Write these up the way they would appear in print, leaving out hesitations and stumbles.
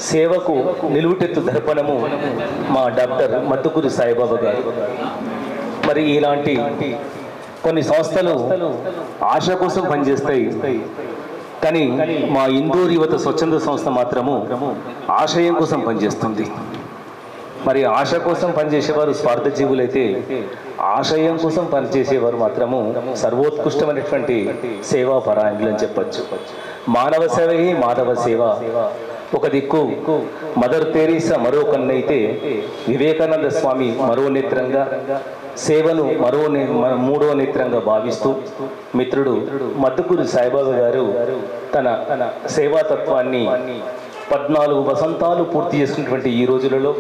సేవకు నిలువుటెత్తు దర్పణము మా డాక్టర్ మత్తుకూరి సాయిబాబా గారు. మరి ఇలాంటి కొన్ని సంస్థలు ఆశ కోసం పనిచేస్తాయి, కానీ మా ఇందూరు యువత స్వచ్ఛంద సంస్థ మాత్రము ఆశయం కోసం పనిచేస్తుంది. మరి ఆశ కోసం పనిచేసేవారు స్వార్థ జీవులైతే, ఆశయం కోసం పనిచేసేవారు మాత్రము సర్వోత్కృష్టమైనటువంటి సేవా పరాయణులు అని చెప్పచ్చు. మానవ సేవయే మాధవ సేవ. ఒక దిక్కు మదర్ తెరీసా మరో కన్నైతే, వివేకానంద స్వామి మరో నేత్రంగా, సేవను మూడో నేత్రంగా భావిస్తూ మిత్రుడు మత్తుకూరి సాయిబాబా గారు తన సేవాతత్వాన్ని 14 వసంతాలు పూర్తి చేసుకున్నటువంటి ఈ రోజులలో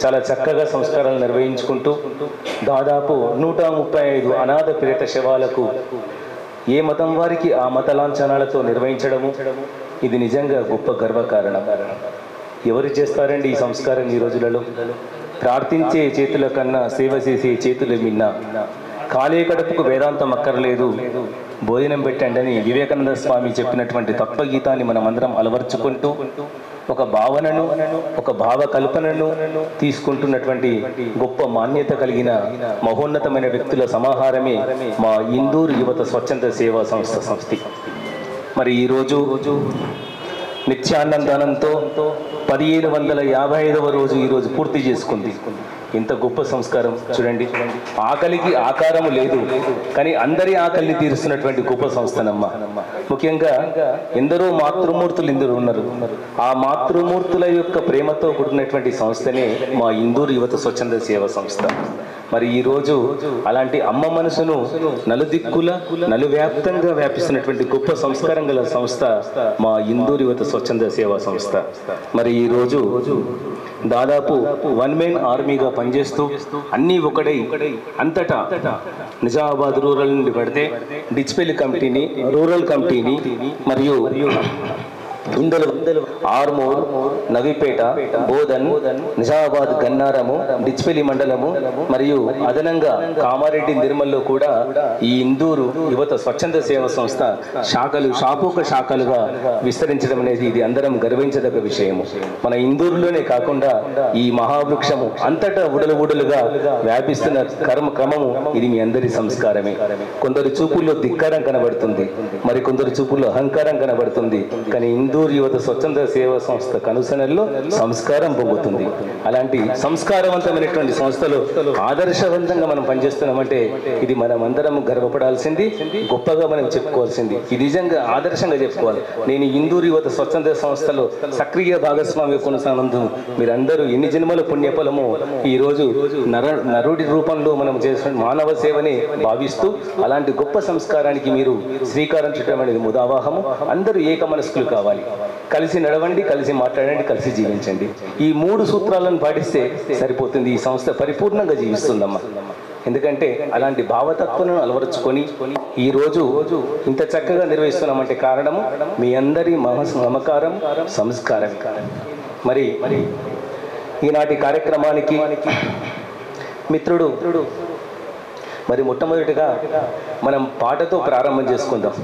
చాలా చక్కగా సంస్కారాలు నిర్వహించుకుంటూ దాదాపు 135 అనాథ ప్రేత శవాలకు ఏ మతం వారికి ఆ మత లాంఛనాలతో నిర్వహించడము, ఇది నిజంగా గొప్ప గర్వకారణం. ఎవరు చేస్తారండి ఈ సంస్కారం ఈ రోజులలో? ప్రార్థించే చేతుల కన్నా సేవ చేసే చేతులు మిన్న. కాలే కడుపుకు వేదాంతం అక్కర్లేదు, భోజనం పెట్టండి అని వివేకానంద స్వామి చెప్పినటువంటి తత్వగీతాన్ని మనం అందరం అలవర్చుకుంటూ ఒక భావనను, ఒక భావ కల్పనను తీసుకుంటున్నటువంటి గొప్ప మాన్యత కలిగిన మహోన్నతమైన వ్యక్తుల సమాహారమే మా ఇందూరు యువత స్వచ్ఛంద సేవా సంస్థ. మరి ఈరోజు నిత్యానందానంతో 1555వ రోజు ఈరోజు పూర్తి చేసుకుంది. ఇంత గొప్ప సంస్కారం చూడండి. ఆకలికి ఆకారము లేదు, కానీ అందరి ఆకలిని తీరుస్తున్నటువంటి గొప్ప సంస్థనమ్మ. ముఖ్యంగా ఎందరో మాతృమూర్తులు ఇందరూ ఉన్నారు. ఆ మాతృమూర్తుల యొక్క ప్రేమతో కూడినటువంటి సంస్థనే మా ఇందూరు యువత స్వచ్ఛంద సేవా సంస్థ. మరి ఈరోజు అలాంటి అమ్మ మనసును నలుదిక్కుల నలువ్యాప్తంగా వ్యాపిస్తున్నటువంటి గొప్ప సంస్కారం గల సంస్థ మా ఇందూరు యువత స్వచ్ఛంద సేవా సంస్థ. మరి ఈరోజు దాదాపు 1 మెన్ ఆర్మీగా పనిచేస్తూ అన్నీ ఒకడై అంతటా నిజామాబాద్ రూరల్ నుండి పెడితే డిచ్పల్లి కమిటీని, రూరల్ కమిటీని మరియు ఆర్మూర్, నవీపేట, బోధన్, నిజామాబాద్, గన్నారము, డిచ్పల్లి మండలము మరియు అదనంగా కామారెడ్డి, నిర్మల్లో కూడా ఈ ఇందూరు యువత స్వచ్ఛంద సేవా సంస్థ శాఖలుగా విస్తరించడం అనేది ఇది అందరం గర్వించదగ్గ విషయము. మన ఇందూరులోనే కాకుండా ఈ మహావృక్షము అంతటా ఉడలుగా వ్యాపిస్తున్న క్రమము ఇది మీ అందరి సంస్కారమే. కొందరు చూపుల్లో ధిక్కారం కనబడుతుంది, మరి కొందరు చూపుల్లో అహంకారం కనబడుతుంది, కానీ ఇందూరు యువత స్వచ్ఛంద సేవా సంస్థ కనుసనల్లో సంస్కారం పొందుతుంది. అలాంటి సంస్కారవంతమైనటువంటి సంస్థలు ఆదర్శవంతంగా మనం పనిచేస్తున్నామంటే ఇది మనం అందరం గర్వపడాల్సింది, గొప్పగా మనం చెప్పుకోవాల్సింది. ఇది నిజంగా ఆదర్శంగా చెప్పుకోవాలి. నేను ఇందూరు యువత స్వచ్ఛంద సంస్థలో సక్రియ భాగస్వామ్య కొనసాగనందు మీరందరూ ఎన్ని జన్మల పుణ్యఫలమో ఈరోజు నరుడి రూపంలో మనం చేసిన మానవ సేవని భావిస్తూ అలాంటి గొప్ప సంస్కారానికి మీరు శ్రీకారం చుట్టడం అనేది ముదావాహము. అందరూ ఏక మనస్కులు కావాలి. కలిసి నడవండి, కలిసి మాట్లాడండి, కలిసి జీవించండి. ఈ 3 సూత్రాలను పాటిస్తే సరిపోతుంది. ఈ సంస్థ పరిపూర్ణంగా జీవిస్తుందమ్మా. ఎందుకంటే అలాంటి భావతత్వాలను అలవరుచుకొని ఈరోజు ఇంత చక్కగా నిర్వహిస్తున్నామంటే కారణము మీ అందరి మమకారం, సంస్కారం. మరి ఈనాటి కార్యక్రమానికి మిత్రుడు మరి మొట్టమొదటిగా మనం పాటతో ప్రారంభం చేసుకుందాం.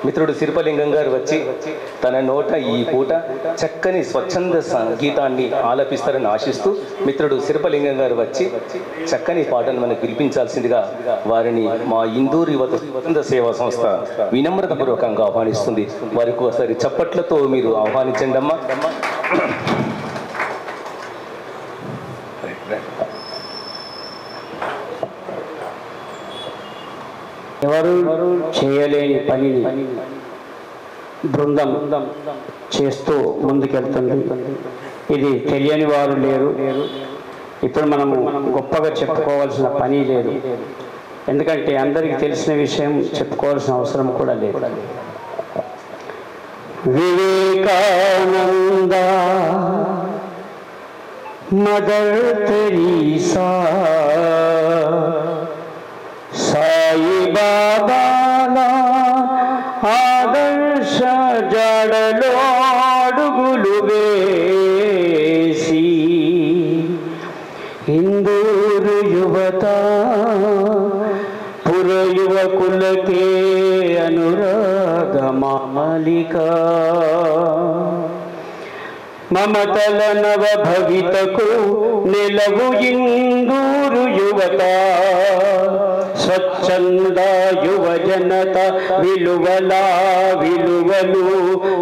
మిత్రుడు సిరిపలింగం గారు వచ్చి తన నోట ఈ పూట చక్కని స్వచ్ఛంద గీతాన్ని ఆలపిస్తారని ఆశిస్తూ మిత్రుడు సిరిపలింగం గారు వచ్చి చక్కని పాటను మనకు పిలిపించాల్సిందిగా వారిని మా ఇందూరు యువత స్వచ్ఛంద సేవా సంస్థ వినమ్రతపూర్వకంగా ఆహ్వానిస్తుంది. వారికి ఒకసారి చప్పట్లతో మీరు ఆహ్వానించండి అమ్మా. ఎవరు చేయలేని పనిని బృందం చేస్తూ ముందుకెళ్తుంది. ఇది తెలియని వారు లేరు. ఇప్పుడు మనము గొప్పగా చెప్పుకోవాల్సిన పని లేదు, ఎందుకంటే అందరికీ తెలిసిన విషయం చెప్పుకోవాల్సిన అవసరం కూడా లేదు. వివేకానంద, మదర్ తెరీసా, సాయి బాబాల ఆదర్శ జడలో అడుగులు వేసి ఇందూరు యువత పుర యువకులకే అనురాగ మాలిక. మమతల నవ భవితకు నిలవు ఇందూరు యువత స్వచ్ఛంద యువ జనత విలువలు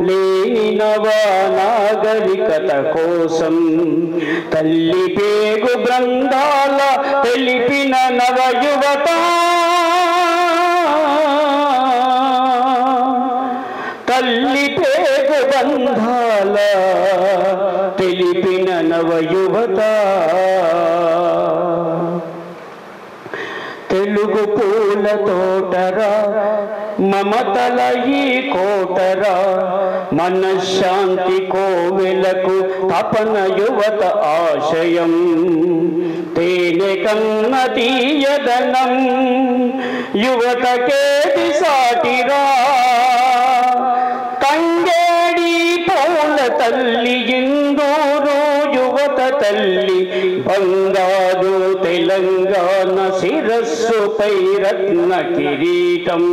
లేని నవ నాగరికత కోసం తల్లి పేగు బృందాల తెలిపిన నవ యువత తల్లి పేగు బంధాల తెలిపిన నవ యువత తెలుగు పూల తోటరా మమతల ఈ కోటరా మనశ్శాంతి కోవెలకు తపన యువత ఆశయం తేనె కన్న తీయదనం యువతకేది సాటిరా తంగేడి పూల తల్లి ఇందూరు యువత తల్లి బంగారు తెలంగాణ శిరస్సుపై రత్న కిరీటం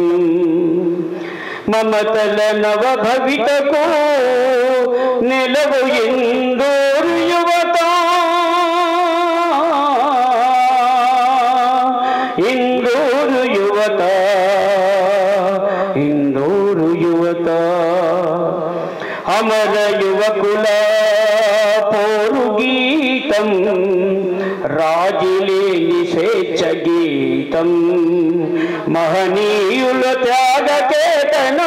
మమతల నవ భవితకు నిలవు ఇందూరు యువత ఇందూరు యువత ఇందూరు యువత అమర యువకుల పోరు గీతం రాజులేని స్వేచ్ఛ గీతం మహనీయుల త్యాగ కేతన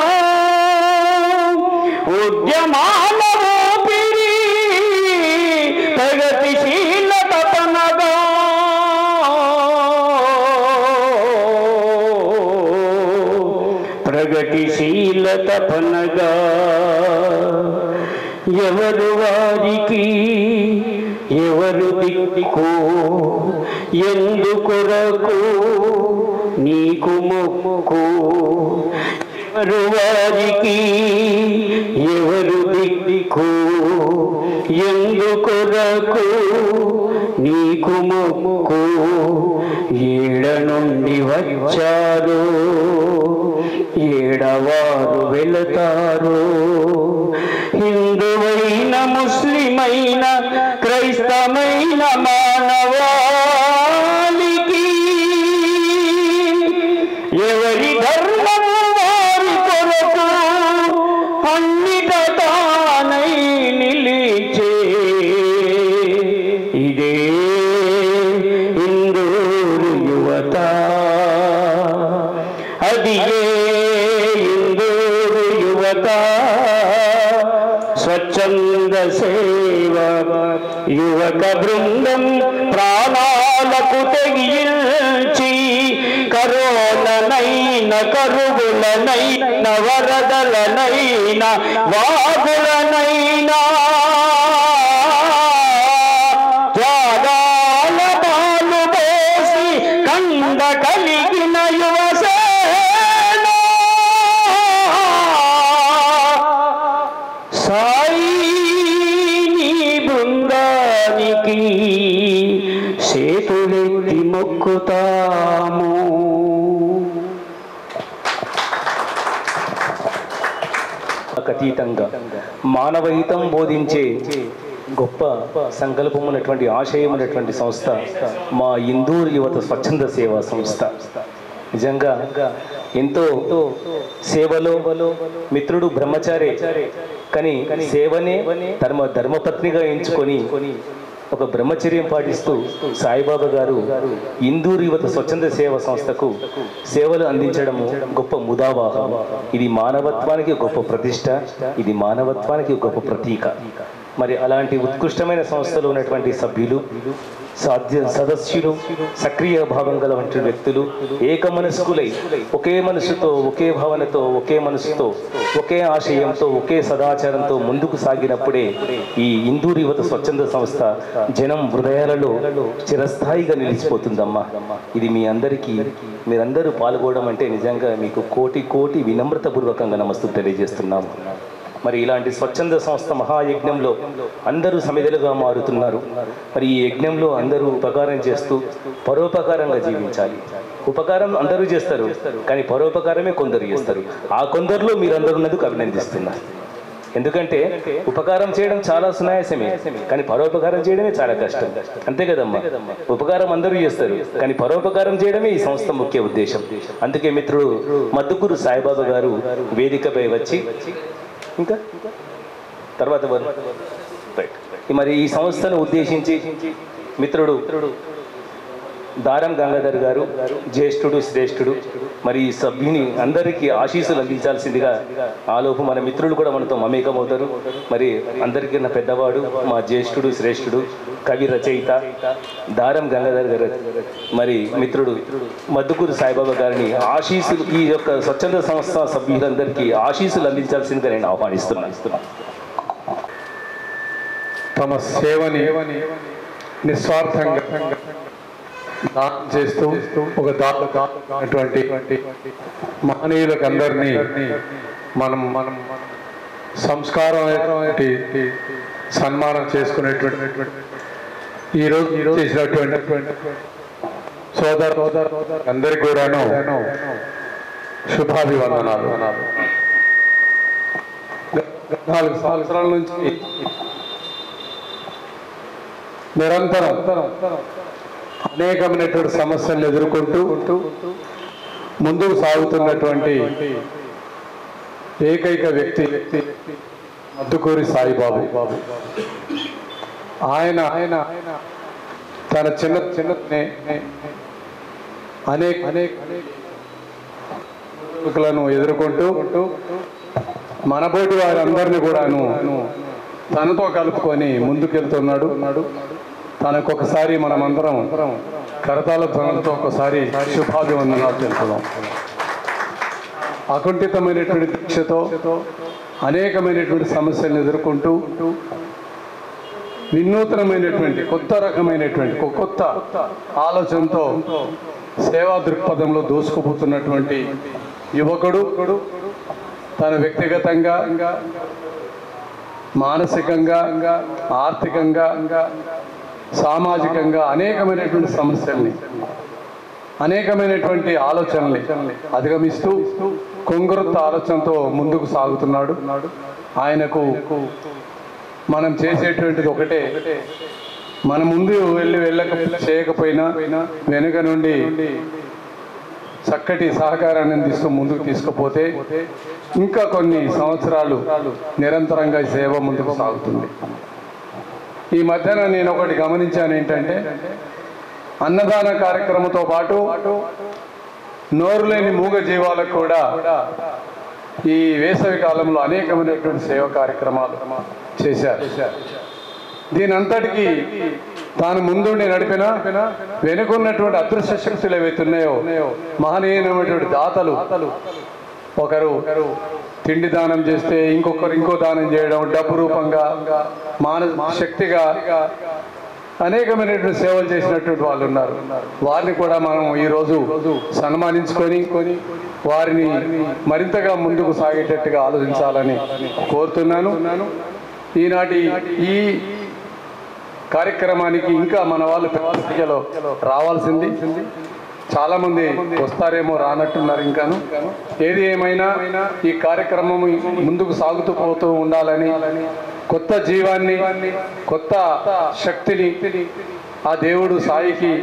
ఉద్యమాల ఊపిరి ప్రగతిశీల తపనగా ప్రగతిశీల తపనగా ఎవరు వారికి ఎవరు దిక్కు ఎందుకొరకు నీకు మొక్కు ఎవరు వారికి ఎవరు దిక్కు ఎందుకొరకు నీకు మొక్కు ఏడ నుండి వచ్చారు ఏడవారు వెళతారు హిందువైన ముస్లిమైన క్రైస్తమైన మానవాళికి ఎవరి ధర్మము వారి కొరకు అన్నిట తానై నిలిచే ఇదే ఇందూరు యువత అది ఇందూరు యువత స్వచ్ఛంద సేవ యువక బృందం ప్రాణాలకు తెగించి కరోననైన కరువులనైన వరదలనైన వాగులనైనా త్యాగాల పాలు పోసి కంద కలిగిన యువసేన సాయి నీ బృందానికి చేతులెత్తి మొక్కుతాము. అతీతంగా మానవహితం బోధించే గొప్ప సంకల్పం ఉన్నటువంటి ఆశయం ఉన్నటువంటి సంస్థ మా ఇందూరు యువత స్వచ్ఛంద సేవా సంస్థ. నిజంగా ఎంతో సేవలో మిత్రుడు బ్రహ్మచారి, కానీ సేవనే ధర్మపత్నిగా ఎంచుకొని ఒక బ్రహ్మచర్యం పాటిస్తూ సాయిబాబా గారు ఇందూరు యువత స్వచ్ఛంద సేవా సంస్థకు సేవలు అందించడము గొప్ప ముదావాహం. ఇది మానవత్వానికి గొప్ప ప్రతిష్ట, ఇది మానవత్వానికి గొప్ప ప్రతీక. మరి అలాంటి ఉత్కృష్టమైన సంస్థలో ఉన్నటువంటి సభ్యులు, సదస్యులు, సక్రియ భావం గల వంటి వ్యక్తులు ఏక మనస్కులై ఒకే మనసుతో, ఒకే భావనతో, ఒకే మనసుతో, ఒకే ఆశయంతో, ఒకే సదాచారంతో ముందుకు సాగినప్పుడే ఈ ఇందూరు యువత స్వచ్ఛంద సంస్థ జనం హృదయాలలో చిరస్థాయిగా నిలిచిపోతుందమ్మా. ఇది మీ అందరికీ, మీరందరూ పాల్గొనడం అంటే నిజంగా మీకు కోటి కోటి వినమ్రతపూర్వకంగా నమస్తు తెలియజేస్తున్నాము. మరి ఇలాంటి స్వచ్ఛంద సంస్థ మహాయజ్ఞంలో అందరూ సమిధలుగా మారుతున్నారు. మరి ఈ యజ్ఞంలో అందరూ ఉపకారం చేస్తూ పరోపకారంగా జీవించాలి. ఉపకారం అందరూ చేస్తారు, కానీ పరోపకారమే కొందరు చేస్తారు. ఆ కొందరిలో మీరందరూ ఉన్నందుకు అభినందిస్తున్నారు. ఎందుకంటే ఉపకారం చేయడం చాలా సునాయాసమే, కానీ పరోపకారం చేయడమే చాలా కష్టం. అంతే కదమ్మా, ఉపకారం అందరూ చేస్తారు, కానీ పరోపకారం చేయడమే ఈ సంస్థ ముఖ్య ఉద్దేశం. అందుకే మిత్రుడు మద్దుకూరు సాయిబాబా గారు వేదికపై వచ్చి ఇంకా తర్వాత మరి ఈ సంస్థను ఉద్దేశించి మిత్రుడు దారం గంగాధర్ గారు జ్యేష్ఠుడు శ్రేష్ఠుడు మరి ఈ సభ్యుని అందరికీ ఆశీస్సులు అందించాల్సిందిగా ఆలోపు మన మిత్రులు కూడా మనతో మమేకమవుతారు. మరి అందరికన్నా పెద్దవాడు మా జ్యేష్ఠుడు శ్రేష్ఠుడు కవి రచయిత దారం గంగాధర్ గారు మరి మిత్రుడు మద్దుకూరు సాయిబాబా గారిని ఆశీస్సులు ఈ యొక్క స్వచ్ఛంద సంస్థ సభ్యులందరికీ ఆశీస్సులు అందించాల్సిందిగా నేను ఆహ్వానిస్తున్నాను. తమ సేవని నిస్వార్థంగా దానం చేస్తూ ఒక దానటువంటి మహనీయులకు అందరినీ మనం సంస్కారం సన్మానం చేసుకునేటువంటి ఈరోజు చేసినటువంటి సోదర అందరికి కూడాను శుభాభివందనాలు. 4 సంవత్సరాల నుంచి నిరంతరం అనేకమైనటువంటి సమస్యలను ఎదుర్కొంటూ ముందుకు సాగుతున్నటువంటి ఏకైక వ్యక్తి మద్దుకూరి సాయిబాబు. ఆయన తన చిన్న అనేక ఎదుర్కొంటూ మనబోటి వారందరినీ కూడాను తనతో కలుపుకొని ముందుకెళ్తున్నాడు. తనకొకసారి మనమందరం కరతాల ధ్వనులతో ఒకసారి శుభాభివందనాలు తెలుపుదాం. అకుంఠితమైనటువంటి దీక్షతో అనేకమైనటువంటి సమస్యలను ఎదుర్కొంటూ వినూతనమైనటువంటి కొత్త రకమైనటువంటి కొత్త ఆలోచనతో సేవా దృక్పథంలో దూసుకుపోతున్నటువంటి యువకుడు తన వ్యక్తిగతంగా మానసికంగా ఆర్థికంగా సామాజికంగా అనేకమైనటువంటి సమస్యల్ని అనేకమైనటువంటి ఆలోచనల్ని అధిగమిస్తూ కొంగరొత్త ఆలోచనతో ముందుకు సాగుతున్నాడు. ఆయనకు మనం చేసేటువంటిది ఒకటే, మన ముందు చేయకపోయినా వెనుక నుండి చక్కటి సహకారాన్ని అందిస్తూ ముందుకు తీసుకుపోతే ఇంకా కొన్ని సంవత్సరాలు నిరంతరంగా సేవ ముందుకు సాగుతుంది. ఈ మధ్యన నేను ఒకటి గమనించాను, ఏంటంటే అన్నదాన కార్యక్రమంతో పాటు నోరు లేని మూగ జీవాలకు కూడా ఈ వేసవి కాలంలో అనేకమైనటువంటి సేవ కార్యక్రమాలు చేశారు. దీని అంతటికీ తాను ముందుండి నడిపిన వెనుకున్నటువంటి అదృశ్య శక్తులు ఏవైతే ఉన్నాయో మహనీయమైనటువంటి దాతలు, ఒకరు తిండి దానం చేస్తే ఇంకొకరు ఇంకో దానం చేయడం, డబ్బు రూపంగా శక్తిగా అనేకమైనటువంటి సేవలు చేసినటువంటి వాళ్ళు ఉన్నారు. వారిని కూడా మనం ఈరోజు సన్మానించుకొని వారిని మరింతగా ముందుకు సాగేటట్టుగా ఆలోచించాలని కోరుతున్నాను. ఈనాటి ఈ కార్యక్రమానికి ఇంకా మన వాళ్ళు పెద్ద సంఖ్యలో రావాల్సింది. చాలామంది వస్తారేమో, రానట్టున్నారు ఇంకాను. ఏది ఏమైనా ఈ కార్యక్రమం ముందుకు సాగుతూ పోతూ ఉండాలని, కొత్త జీవాన్ని కొత్త శక్తిని ఆ దేవుడు సాయికి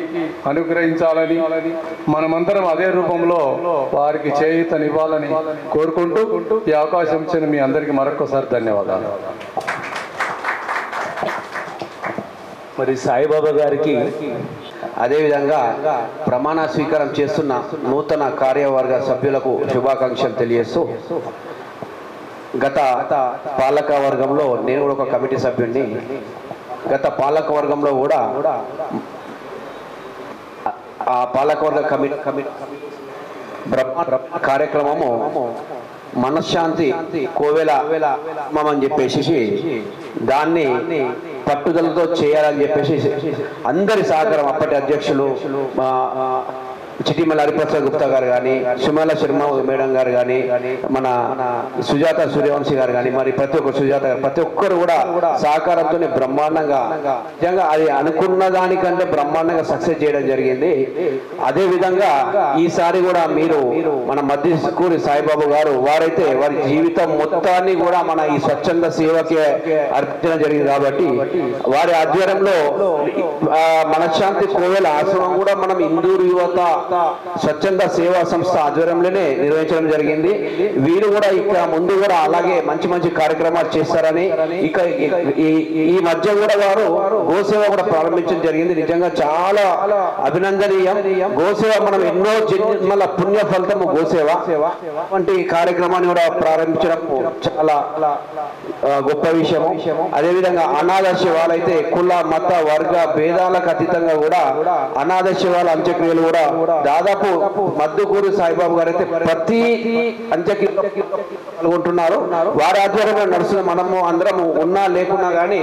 అనుగ్రహించాలని, మనమందరం అదే రూపంలో వారికి చేయూతనివ్వాలని కోరుకుంటూ ఈ అవకాశం ఇచ్చిన మీ అందరికీ మరొకసారి ధన్యవాదాలు. మరి సాయిబాబా గారికి అదేవిధంగా ప్రమాణ స్వీకారం చేస్తున్న నూతన కార్యవర్గ సభ్యులకు శుభాకాంక్షలు తెలియజేస్తూ, గత పాలక వర్గంలో నేను కూడా ఒక కమిటీ సభ్యుడిని. గత పాలక వర్గంలో కూడా ఆ పాలకవర్గ కమిటీ కార్యక్రమము మనశ్శాంతి కోవెల అని చెప్పేసి దాన్ని పట్టుదలతో చేయాలని చెప్పేసి అందరి సహకారం, అప్పటి అధ్యక్షులు చిటిమల హరిప్రసాద్ గుప్తా గారు కానీ, సుమల శర్మ మేడం గారు కానీ, మన సుజాత సూర్యవంశీ గారు కానీ, మరి ప్రతి ఒక్కరు కూడా సహకారంతో బ్రహ్మాండంగా నిజంగా అది అనుకున్న దానికంటే బ్రహ్మాండంగా సక్సెస్ చేయడం జరిగింది. అదే విధంగా ఈసారి కూడా మీరు మన మద్దికూరి సాయిబాబు గారు వారైతే వారి జీవితం మొత్తాన్ని కూడా మన ఈ స్వచ్ఛంద సేవకే అర్పించడం జరిగింది కాబట్టి వారి ఆధ్వర్యంలో మనశ్శాంతి కోవెల ఆశ్రమం కూడా మనం ఇందూరు యువత స్వచ్ఛంద సేవా సంస్థ ఆధ్వర్యంలోనే నిర్వహించడం జరిగింది. వీరు కూడా ఇక ముందు కూడా అలాగే మంచి మంచి కార్యక్రమాలు చేస్తారని ఇక ఈ మధ్య కూడా వారు గోసేవ కూడా ప్రారంభించడం జరిగింది. నిజంగా చాలా అభినందనీయం. గోసేవ మనం ఎన్నో జన్మల పుణ్య ఫలితము గోసేవ వంటి కార్యక్రమాన్ని కూడా ప్రారంభించడం చాలా గొప్ప విషయము. అదేవిధంగా అనాథ శివాలైతే కుల మత వర్గ భేదాలకు అతీతంగా కూడా అనాథ శివాల అంత్యక్రియలు కూడా దాదాపు మద్దుకూరు సాయిబాబు గారు అయితే ప్రతి అంత్యక్రియలో పాల్గొంటున్నారు. వారి ఆధ్వర్యంలో నడుస్తున్న మనము అందరము ఉన్నా లేకున్నా కానీ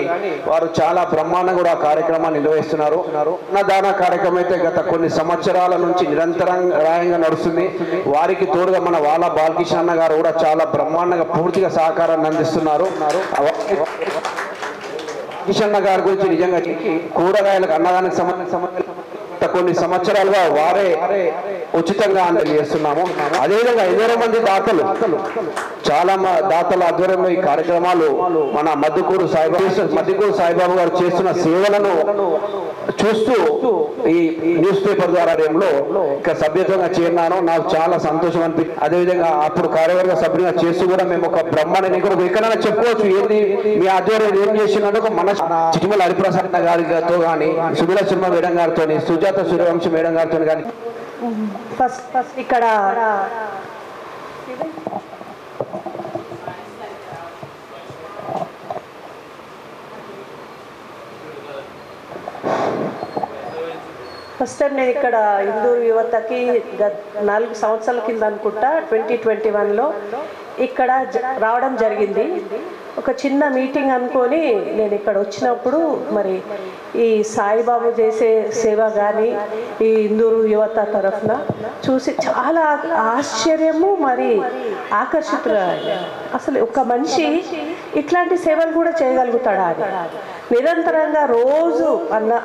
వారు చాలా బ్రహ్మాండంగా కూడా కార్యక్రమాన్ని నిర్వహిస్తున్నారు. అన్నదాన కార్యక్రమం అయితే గత కొన్ని సంవత్సరాల నుంచి నిరంతరంగా నడుస్తుంది. వారికి తోడుగా మన వాళ్ళ బాలకృష్ణ గారు కూడా చాలా బ్రహ్మాండంగా పూర్తిగా సహకారాన్ని అందిస్తున్నారు. కిషన్ గారి గురించి నిజంగా కూరగాయలకు అన్నదానికి సంబంధించిన కొన్ని సంవత్సరాలుగా వారే ఉచితంగా అందజేస్తున్నాము. అదేవిధంగా 20 మంది దాతలు చాలా దాతల ఆధ్వర్యంలో ఈ కార్యక్రమాలు మన మద్దుకూరు సాయిబాబు గారు చేస్తున్న సేవలను చూస్తూ ఈ న్యూస్ పేపర్ ద్వారా ఇక సభ్యత్వంగా చేరినాను. నాకు చాలా సంతోషం అనిపించింది. అదేవిధంగా అప్పుడు కార్యవర్గ సభ్యులుగా చేస్తూ కూడా మేము ఒక బ్రహ్మాండ ఎక్కడైనా చెప్పుకోవచ్చు ఏంటి మీ ఆధ్వర్యం ఏం చేసినందుకు మన చిటిమల హరిప్రసాద్ గారితో కానీ, సుమల శర్మ మేడం గారితో, సుజాత సూర్యవంశీ మేడం గారితో కానీ ఫస్ట్ ఇక్కడ ఫస్ట్ టైం నేను ఇక్కడ ఇందూరు యువతకి 4 సంవత్సరాల కింద అనుకుంటా 2021లో ఇక్కడ రావడం జరిగింది. ఒక చిన్న మీటింగ్ అనుకొని నేను ఇక్కడ వచ్చినప్పుడు మరి ఈ సాయిబాబు చేసే సేవ కానీ ఈ ఇందూరు యువత తరఫున చూసి చాలా ఆశ్చర్యము మరి ఆకర్షితులయ్యాను. అసలు ఒక మనిషి ఇట్లాంటి సేవలు కూడా చేయగలుగుతాడా అని నిరంతరంగా రోజు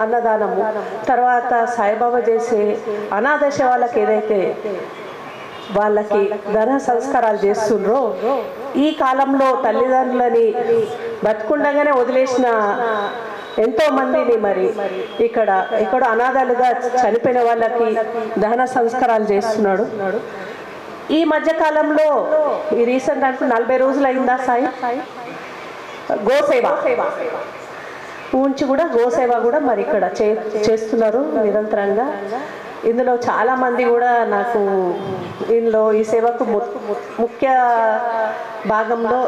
అన్నదానము, తర్వాత సాయిబాబా చేసే అనాథ శవాలకు ఏదైతే వాళ్ళకి ఘన సంస్కారాలు చేస్తుండ్రో, ఈ కాలంలో తల్లిదండ్రులని బతుకుండగానే వదిలేసిన ఎంతో మందిని మరి ఇక్కడ అనాథాలుగా చనిపోయిన వాళ్ళకి దహన సంస్కారాలు చేస్తున్నాడు. ఈ మధ్య కాలంలో ఈ రీసెంట్ అంటే 40 రోజులు అయిందా సాయి గోసేవ ఉంచి కూడా గోసేవ కూడా మరి ఇక్కడ చేస్తున్నారు నిరంతరంగా. ఇందులో చాలామంది కూడా నాకు ఈ సేవకు ముఖ్య భాగంలో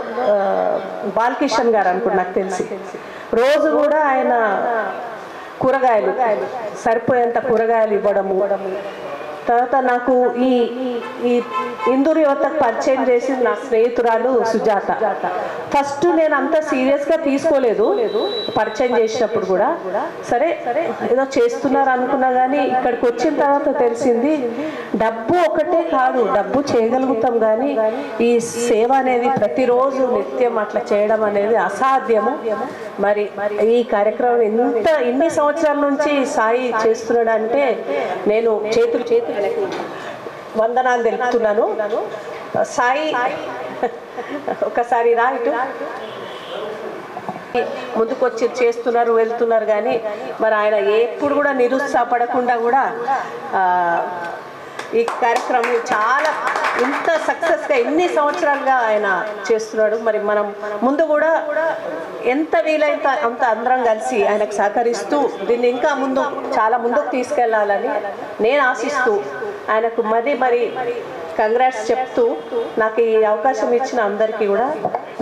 బాలకృష్ణ గారు అనుకుంటు నాకు తెలిసి రోజు కూడా ఆయన కూరగాయలు సరిపోయేంత కూరగాయలు ఇవ్వడము. తర్వాత నాకు ఈ ఇందూరు యువతకు పరిచయం చేసి నా స్నేహితురాలు సుజాత. ఫస్ట్ నేను అంత సీరియస్గా తీసుకోలేదు పరిచయం చేసినప్పుడు కూడా. సరే ఏదో చేస్తున్నారు అనుకున్నా కానీ ఇక్కడికి వచ్చిన తర్వాత తెలిసింది డబ్బు ఒకటే కాదు, డబ్బు చేయగలుగుతాం కానీ ఈ సేవ అనేది ప్రతిరోజు నిత్యం అట్లా చేయడం అనేది అసాధ్యము. మరి ఈ కార్యక్రమం ఇన్ని సంవత్సరాల నుంచి సాయి చేస్తున్నాడు అంటే నేను చేతులు వందనాలు తెలుపుతున్నాను. సాయి ఒకసారి రా ఇటు ముందుకు వచ్చి చేస్తున్నారు వెళ్తున్నారు కానీ మరి ఆయన ఎప్పుడు కూడా నిరుత్సాహపడకుండా కూడా ఈ కార్యక్రమం చాలా ఇంత సక్సెస్గా ఇన్ని సంవత్సరాలుగా ఆయన చేస్తున్నాడు. మరి మనం ముందు కూడా ఎంత వీలైతే అంత అందరం కలిసి ఆయనకు సహకరిస్తూ దీన్ని ఇంకా చాలా ముందుకు తీసుకెళ్లాలని నేను ఆశిస్తూ ఆయనకు మరి కంగ్రాట్స్ చెప్తూ నాకు ఈ అవకాశం ఇచ్చిన అందరికీ కూడా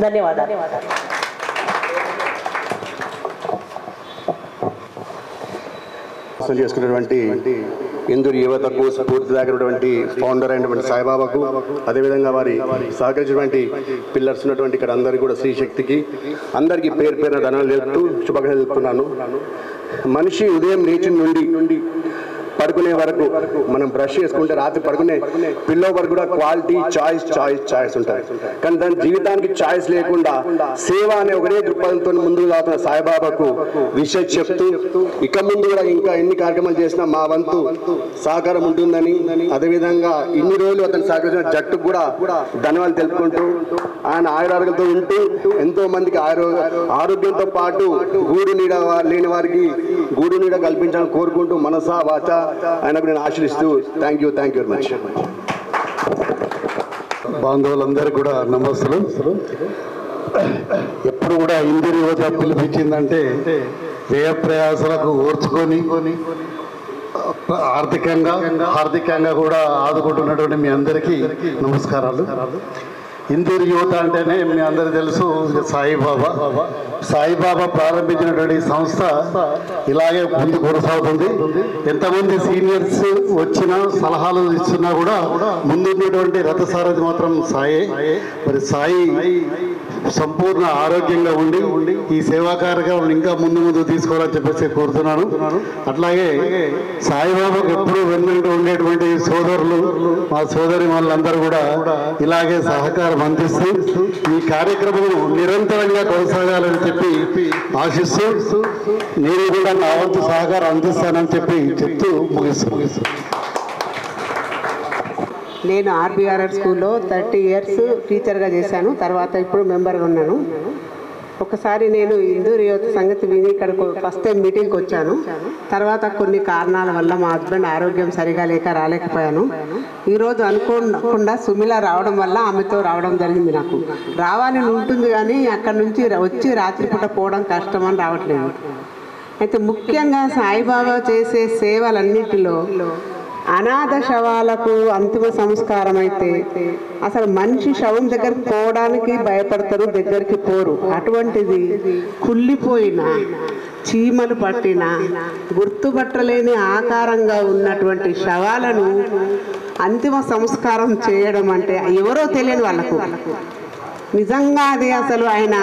ధన్యవాదాలు. చేసుకున్నటువంటి ఇందూరు యువతకు స్ఫూర్తిదాయకమైనటువంటి ఫౌండర్ అయినటువంటి సాయిబాబాకు, అదేవిధంగా వారి సహకరించినటువంటి పిల్లర్స్ ఉన్నటువంటి ఇక్కడ అందరికీ కూడా శ్రీశక్తికి అందరికీ పేరు ధనాలు తెలుపుతూ శుభాకాంక్షలు తెలుపుతున్నాను. మనిషి ఉదయం లేచి నుండి పడుకునే వరకు మనం బ్రష్ చేసుకుంటే రాత్రి పడుకునే పిల్లో వరకు కూడా క్వాలిటీ చాయిస్ ఉంటుంది. కానీ దాని జీవితానికి చాయిస్ లేకుండా సేవ అనే ఒకటే దృక్పథంతో ముందుకు సాగుతున్న సాయిబాబాకు విషయం చెప్తూ ఇక ముందు కూడా ఇంకా ఎన్ని కార్యక్రమాలు చేసినా మా వంతు సహకారం ఉంటుందని, అదేవిధంగా ఇన్ని రోజులు అతను సహకరించిన జట్టుకు కూడా ధన్యవాదాలు తెలుపుకుంటూ ఆయన ఆయురారోగ్యంతో ఉంటూ ఎంతో మందికి ఆరోగ్యంతో పాటు గూడు నీడ లేని వారికి గూడు నీడ కల్పించాలని కోరుకుంటూ మనసా వాచ ఆయనకు నేను ఆశీర్వదిస్తూ థ్యాంక్ యూ వెరీ మచ్. బాంధవులందరికీ కూడా నమస్సులు. ఎప్పుడు కూడా ఇందిర యువత పిలిపించిందంటే వ్యయ ప్రయాసాలకు ఓర్చుకొని ఆర్థికంగా కూడా ఆదుకుంటున్నటువంటి మీ అందరికీ నమస్కారాలు. ఇందూరు యువత అంటేనే మీ అందరికీ తెలుసు సాయిబాబా ప్రారంభించినటువంటి సంస్థ ఇలాగే ముందు కొనసాగుతుంది. ఎంతమంది సీనియర్స్ వచ్చినా సలహాలు ఇస్తున్నా కూడా ముందున్నటువంటి రథసారథి మాత్రం సాయే. మరి సాయి సంపూర్ణ ఆరోగ్యంగా ఉండి ఈ సేవా కార్యక్రమం ఇంకా ముందు తీసుకోవాలని చెప్పేసి కోరుతున్నాను. అట్లాగే సాయిబాబాకు ఎప్పుడూ వెన్నంటూ ఉండేటువంటి సోదరులు మా సోదరి వాళ్ళందరూ కూడా ఇలాగే సహకారం అందిస్తూ ఈ కార్యక్రమం నిరంతరంగా కొనసాగాలని చెప్పి ఆశిస్తూ నేను కూడా నా వంతు సహకారం అందిస్తానని చెప్తూ ముగిస్తున్నాను. నేను ఆర్బీఆర్ఆర్ స్కూల్లో 30 years టీచర్గా చేశాను. తర్వాత ఇప్పుడు మెంబర్గా ఉన్నాను. ఒకసారి నేను ఇందూరు యువత సంగతి విని ఇక్కడికి ఫస్ట్ టైం మీటింగ్కి వచ్చాను. తర్వాత కొన్ని కారణాల వల్ల మా హస్బెండ్ ఆరోగ్యం సరిగా రాలేకపోయాను. ఈరోజు అనుకోకుండా సుమిల రావడం వల్ల ఆమెతో రావడం జరిగింది. నాకు రావాలని ఉంటుంది కానీ అక్కడి నుంచి వచ్చి రాత్రిపూట పోవడం కష్టమని రావట్లేదు. అయితే ముఖ్యంగా సాయిబాబా చేసే సేవలన్నిటిలో అనాథ శవాలకు అంతిమ సంస్కారం అయితే అసలు మనిషి శవం దగ్గరికి పోవడానికి భయపడతారు, దగ్గరికి పోరు. అటువంటిది కుళ్ళిపోయిన చీమలు పట్టిన గుర్తుపట్టలేని ఆకారంగా ఉన్నటువంటి శవాలను అంతిమ సంస్కారం చేయడం అంటే ఎవరో తెలియని వాళ్ళకు నిజంగా అది అసలు ఆయన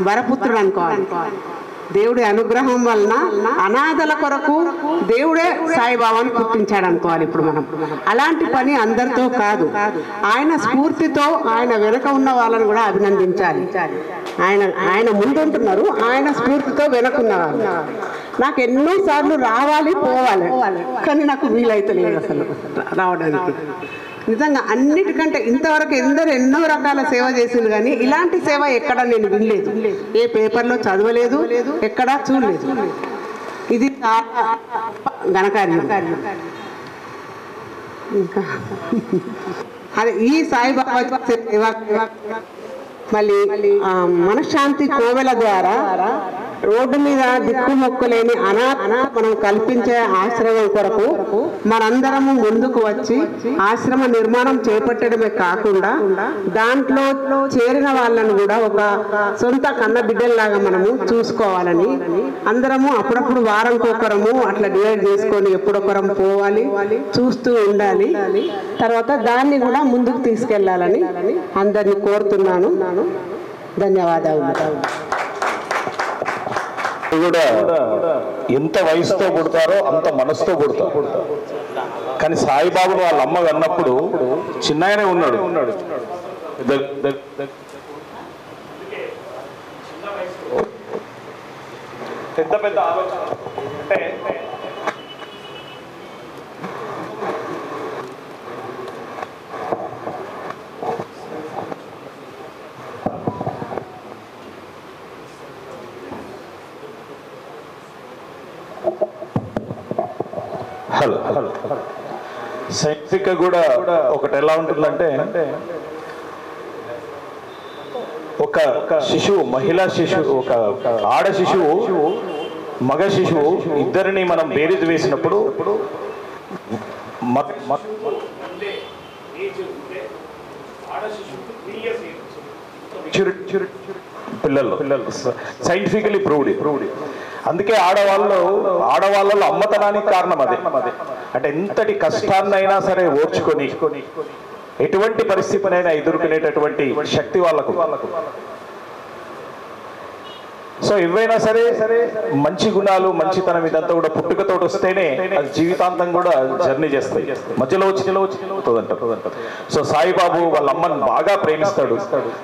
వరపుత్రుడు అనుకోవాలి. దేవుడి అనుగ్రహం వలన అనాథల కొరకు దేవుడే సాయిబాబాను పుట్టించాడు అనుకోవాలి. ఇప్పుడు మనం అలాంటి పని అందరితో కాదు, ఆయన స్ఫూర్తితో ఆయన వెనక ఉన్న వాళ్ళని కూడా అభినందించాలి. ఆయన ముందుంటున్నారు, ఆయన స్ఫూర్తితో వెనకున్న వాళ్ళు. నాకు ఎన్నోసార్లు రావాలి పోవాలి కానీ నాకు వీలైతే లేదు అసలు రావడానికి. నిజంగా అన్నిటికంటే ఇంతవరకు ఎన్నో రకాల సేవ చేసింది కానీ ఇలాంటి సేవ ఎక్కడ నేను వినలేదు, ఏ పేపర్లో చదవలేదు, ఎక్కడా చూడలేదు. ఇది చాలా ఘనకార్యం. ఇంకా అదే ఈ సాయిబాబా సేవ మళ్ళీ మనశ్శాంతి కోవెల ద్వారా రోడ్డు మీద దిక్కుమొక్కలేని అనాథ మనం కల్పించే ఆశ్రమం కొరకు మనందరము ముందుకు వచ్చి ఆశ్రమ నిర్మాణం చేపట్టడమే కాకుండా దాంట్లో చేరిన వాళ్ళను కూడా ఒక సొంత కన్న బిడ్డల్లాగా మనము చూసుకోవాలని అందరము అప్పుడప్పుడు వారంకొకరము అట్లా డివైడ్ చేసుకొని ఎప్పుడొకరం పోవాలి, చూస్తూ ఉండాలి. తర్వాత దాన్ని కూడా ముందుకు తీసుకెళ్లాలని అందరినీ కోరుతున్నాను. ధన్యవాదాలు. కూడా ఎంత వయసుతో పుడతారో అంత మనసుతో పుడతారు. కానీ సాయిబాబును వాళ్ళ అమ్మ అన్నప్పుడు చిన్నగానే ఉన్నాడు. పెద్ద పెద్ద ఆలోచన అంటే సైంటిఫిక్ కూడా ఒకటి ఎలా ఉంటుందంటే ఒక శిశువు, మహిళా శిశువు, ఒక ఆడ శిశువు, మగ శిశువు ఇద్దరిని మనం బేరీజు వేసినప్పుడు పిల్లలు సైంటిఫికలీ ప్రూవ్డ్. అందుకే ఆడవాళ్ళలో అమ్మతనానికి కారణం అదే. అంటే ఎంతటి కష్టాన్నైనా సరే ఓర్చుకొని ఎటువంటి పరిస్థితినైనా ఎదుర్కొనేటటువంటి శక్తి వాళ్ళకు. సో ఏవైనా సరే మంచి గుణాలు మంచితనం ఇదంతా కూడా పుట్టుకతో వస్తేనే అది జీవితాంతం కూడా జర్నీ చేస్తాయి, మధ్యలో వచ్చి. సో సాయిబాబు వాళ్ళ అమ్మని బాగా ప్రేమిస్తాడు,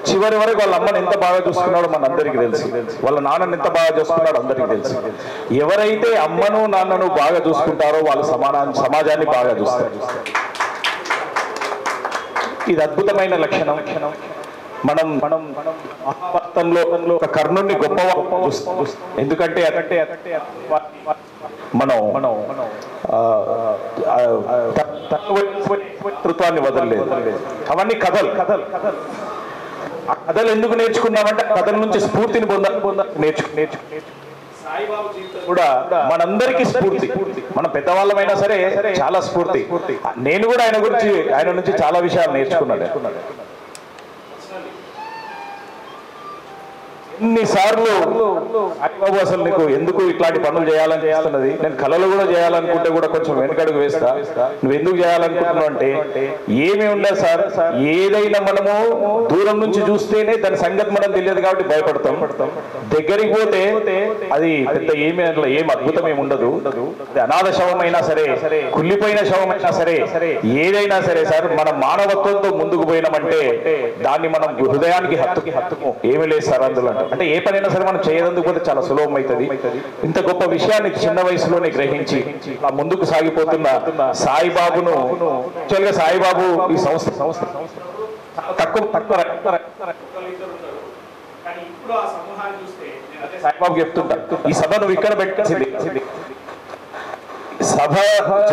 చివరి వరకు వాళ్ళ అమ్మని ఎంత బాగా చూసుకున్నాడో మన అందరికీ తెలుసు, వాళ్ళ నాన్నని ఎంత బాగా చూసుకున్నాడో అందరికీ తెలుసు. ఎవరైతే అమ్మను నాన్నను బాగా చూసుకుంటారో వాళ్ళు సమాజాన్ని బాగా చూస్తారు. ఇది అద్భుతమైన లక్షణం. మనం మహాభారతంలో ఒక కర్ణుడిని గొప్పగా చూస్తాం. ఎందుకంటే మనం తత్వాన్ని వదలలేదు. అవన్నీ కథలు. ఆ కథలు ఎందుకు నేర్చుకున్నామంటే కథల నుంచి స్ఫూర్తిని నేర్చుకు కూడా మనందరికీ స్ఫూర్తి. మన పెద్దవాళ్ళమైనా సరే చాలా స్ఫూర్తి. నేను కూడా ఆయన నుంచి చాలా విషయాలు నేర్చుకున్నాడు. ఎన్నిసార్లు సాయిబాబు అసలు నీకు ఎందుకు ఇట్లాంటి పనులు చేయాలని చేస్తున్నది, నేను కళలు కూడా చేయాలనుకుంటే కూడా కొంచెం వెనకడుగు వేస్తా, నువ్వు ఎందుకు చేయాలనుకుంటున్నావు అంటే ఏమీ ఉండదు సార్, ఏదైనా మనము దూరం నుంచి చూస్తేనే దాని సంగతి మనం తెలియదు కాబట్టి భయపడతాం. దగ్గరికి పోతే అది పెద్ద ఏం అద్భుతం ఏమి ఉండదు. అది అనాథ శవమైనా సరే, కుళ్ళిపోయిన శవమైనా సరే, ఏదైనా సరే సార్, మనం మానవత్వంతో ముందుకు పోయినామంటే దాన్ని మనం హృదయానికి హత్తుకు ఏమీ లేదు సార్ అందులో. అంటే ఏ పనైనా సరే మనం చేయనందుకు కూడా చాలా సులభం అవుతుంది. ఇంత గొప్ప విషయాన్ని చిన్న వయసులోనే గ్రహించి ఆ ముందుకు సాగిపోతున్న సాయిబాబును, యాక్చువల్గా సాయిబాబు ఈ సంస్థ సాయిబాబు చెప్తుంటా, ఈ సభ నువ్వు ఇక్కడ పెట్టాల్సింది, సభ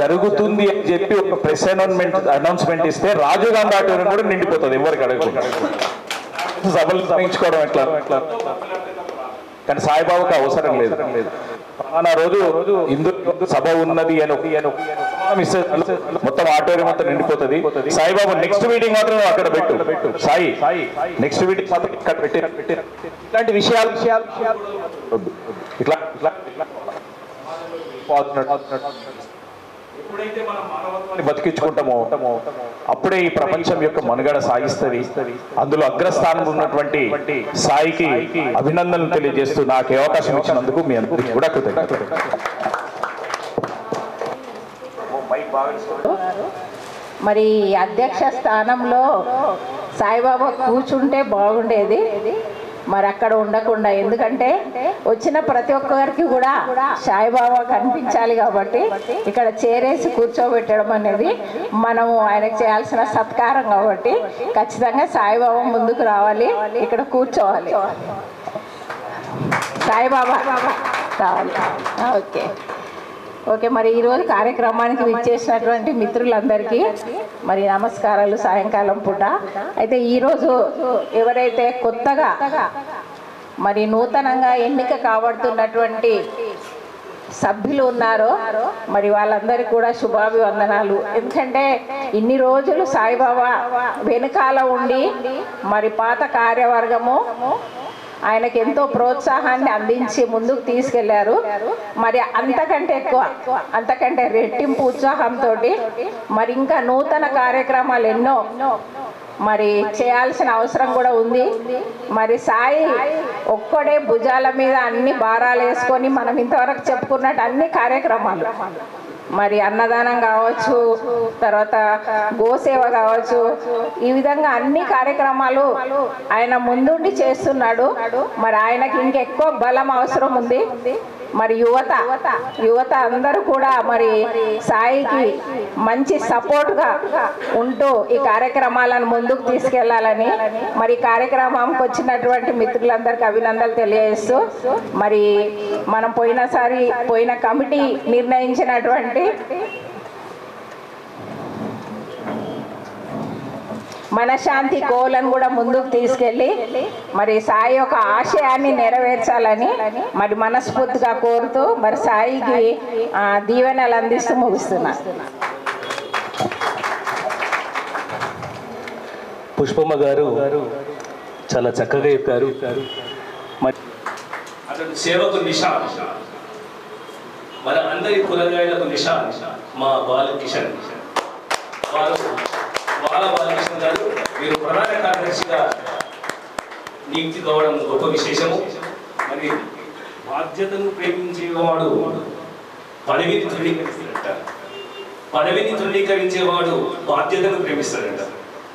జరుగుతుంది అని చెప్పి ఒక ప్రెస్ అనౌన్స్మెంట్ ఇస్తే రాజీవ్ గాంధీ ఆడిటోరియం కూడా నిండిపోతుంది ఎవరికి అడగకుండా. సభలు నిర్వహించుకోవడం ఎట్లా, కానీ సాయిబాబాకు అవసరం లేదు. ఫలానా రోజు హిందూ సభ ఉన్నది అని మొత్తం ఆడిటోరియం అంతా నిండిపోతుంది. సాయిబాబా నెక్స్ట్ మీటింగ్ మాత్రం అక్కడ పెట్టు, సాయి నెక్స్ట్ మీటింగ్ మాత్రం ఇక్కడ పెట్టి ఇట్లాంటి విషయాలు ఇట్లా ఎప్పుడైతే మనం మానవత్వాన్ని బతికించుకుంటామో అప్పుడే ఈ ప్రపంచం యొక్క మనుగడ సాగిస్తుంది. అందులో అగ్రస్థానంలో ఉన్నటువంటి సాయికి అభినందనలు తెలియజేస్తూ నాకు అవకాశం ఇచ్చినందుకు మీ అందరికీ కూడా కృతజ్ఞతలు. మరి అధ్యక్ష స్థానంలో సాయిబాబా కూర్చుంటే బాగుండేది, మరి అక్కడ ఉండకుండా, ఎందుకంటే వచ్చిన ప్రతి ఒక్కరికి కూడా సాయిబాబా కనిపించాలి కాబట్టి ఇక్కడ చేరేసి కూర్చోబెట్టడం అనేది మనము ఆయనకు చేయాల్సిన సత్కారం కాబట్టి ఖచ్చితంగా సాయిబాబా ముందుకు రావాలి, ఇక్కడ కూర్చోవాలి, సాయిబాబా రావాలి. ఓకే మరి ఈరోజు కార్యక్రమానికి విచ్చేసినటువంటి మిత్రులందరికీ మరి నమస్కారాలు సాయంకాలం పూట. అయితే ఈరోజు ఎవరైతే కొత్తగా మరి నూతనంగా ఎన్నిక కాబడుతున్నటువంటి సభ్యులు ఉన్నారో మరి వాళ్ళందరికీ కూడా శుభాభివందనాలు. ఎందుకంటే ఇన్ని రోజులు సాయిబాబా వెనుకాల ఉండి మరి పాత కార్యవర్గము ఆయనకి ఎంతో ప్రోత్సాహాన్ని అందించి ముందుకు తీసుకెళ్లారు. మరి అంతకంటే ఎక్కువ, అంతకంటే రెట్టింపు ఉత్సాహంతో మరి ఇంకా నూతన కార్యక్రమాలు ఎన్నో మరి చేయాల్సిన అవసరం కూడా ఉంది. మరి సాయి ఒక్కడే భుజాల మీద అన్ని భారాలు వేసుకొని మనం ఇంతవరకు చెప్పుకున్నట్టు అన్ని కార్యక్రమాలు, మరి అన్నదానం కావచ్చు, తర్వాత గోసేవ కావచ్చు, ఈ విధంగా అన్ని కార్యక్రమాలు ఆయన ముందుండి చేస్తున్నాడు. మరి ఆయనకి ఇంకెక్కువ బలం అవసరం ఉంది. మరి యువత అందరూ కూడా మరి సాయికి మంచి సపోర్ట్గా ఉంటూ ఈ కార్యక్రమాలను ముందుకు తీసుకెళ్లాలని మరి కార్యక్రమంకి వచ్చినటువంటి మిత్రులందరికీ అభినందనలు తెలియజేస్తూ, మరి మనం పోయిన కమిటీ నిర్ణయించినటువంటి మనశాంతి కోలను కూడా ముందుకు తీసుకెళ్ళి మరి సాయి యొక్క ఆశయాన్ని నెరవేర్చాలని మరి మనస్ఫూర్తిగా కోరుతూ మరి సాయికి దీవెనలు అందిస్తూ ముగిస్తున్నా. పుష్పమ్మ గారు చాలా చక్కగా చెప్పారు. అతడు సేవకు నిషాన్, మన అందరి కులగాయలకు నిషాన్ మా బాలకిషన్. బాలకిషన్ గారు మీరు ప్రధాన కార్యదర్శిగా నియుక్తి కావడం గొప్ప విశేషము. మరి బాధ్యతను ప్రేమించేవాడు పదవిని తృణీకరిస్తాడంట, పదవిని తృణీకరించేవాడు బాధ్యతను ప్రేమిస్తాడంట.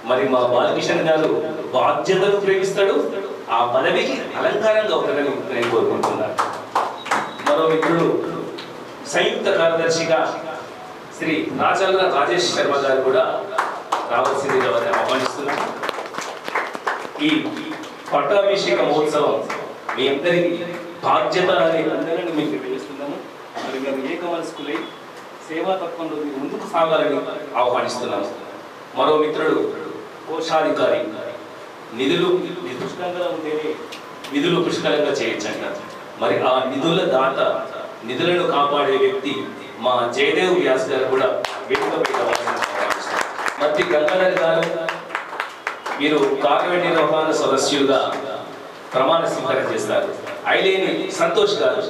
మరి మా బాలకిషన్ గారు బాధ్యతను ప్రేమిస్తాడు, ఆ పదవికి అలంకారంగా అవుతాడని నేను కోరుకుంటున్నాను. మరో మిత్రుడు సంయుక్త కార్యదర్శిగా శ్రీ రాజల్ల రాజేష్ శర్మ గారు కూడా రావాల్సిందిగా ఆహ్వానిస్తున్నాను. ఈ పట్టాభిషేక మహోత్సవం మీ అందరికీ బాధ్యత అనే అందరినీ మీకు తెలియజేస్తున్నాము. మరి మేము ఏకమనస్కులై సేవా తత్వంలో మీరు ముందుకు సాగాలని ఆహ్వానిస్తున్నాము. మరో మిత్రుడు కోశాధికారి, నిధులు పుష్కలంగా ఉంటేనే విధులు పుష్కలంగా చేయొచ్చంట. మరి ఆ నిధుల దాత, నిధులను కాపాడే వ్యక్తి మా జయదేవ్ వ్యాస్ గారు కూడా వేదికపై మధ్య గంగాధర్ గారు మీరు కార్య నిర్వహణ సదస్యులుగా ప్రమాణ స్వీకారం చేస్తారు. ఐలేని సంతోష్ గారు,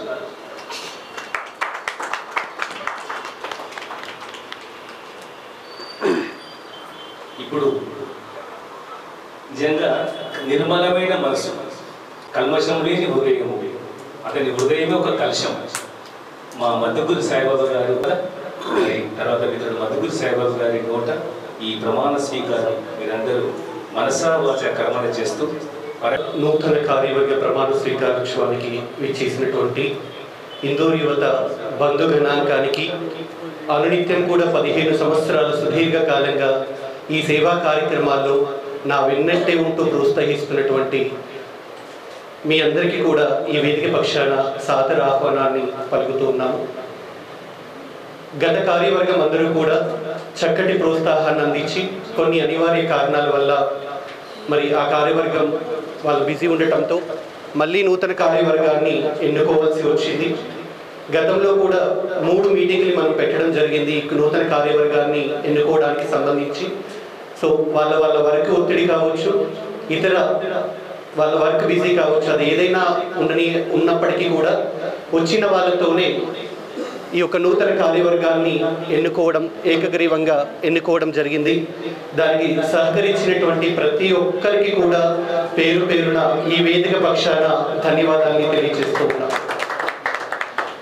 ఇప్పుడు నిజంగా నిర్మలమైన మనసు, కల్మషం లేని హృదయం, అతని హృదయమే ఒక కలశం. మా మద్దుగురు సాయిబాబా గారు, తర్వాత మిత్రుడు మద్దుగురు సాయిబాబా గారి నోట ఈ ప్రమాణ స్వీకారం మీరందరూ మనసా వాచ కర్మణ చేస్తూ నూతన కార్యవర్గ ప్రమాణ స్వీకారోత్సవానికి విచ్చేసినటువంటి ఇందూరు యువత బంధు గణాంకానికి అనునిత్యం కూడా 15 సంవత్సరాల సుదీర్ఘకాలంగా ఈ సేవా కార్యక్రమాల్లో నా వెన్నట్టే ఉంటూ ప్రోత్సహిస్తున్నటువంటి మీ అందరికీ కూడా ఈ వేదిక పక్షాన సాదర ఆహ్వానాన్ని పలుకుతూ ఉన్నాము. గత కార్యవర్గం అందరూ కూడా చక్కటి ప్రోత్సాహాన్ని అందించి కొన్ని అనివార్య కారణాల వల్ల మరి ఆ కార్యవర్గం వాళ్ళు బిజీ ఉండటంతో మళ్ళీ నూతన కార్యవర్గాన్ని ఎన్నుకోవాల్సి వచ్చింది. గతంలో కూడా 3 మీటింగ్లు మనం పెట్టడం జరిగింది నూతన కార్యవర్గాన్ని ఎన్నుకోవడానికి సంబంధించి. సో వాళ్ళ వర్క్ ఒత్తిడి కావచ్చు, ఇతర వాళ్ళ వర్క్ బిజీ కావచ్చు, అది ఏదైనా ఉన్నప్పటికీ కూడా వచ్చిన వాళ్ళతోనే ఈ యొక్క నూతన కార్యవర్గాన్ని ఏకగ్రీవంగా ఎన్నుకోవడం జరిగింది. దానికి సహకరించినటువంటి ప్రతి ఒక్కరికి కూడా పేరు పేరున ఈ వేదిక పక్షాన ధన్యవాదాన్ని తెలియజేస్తూ ఉన్నాం.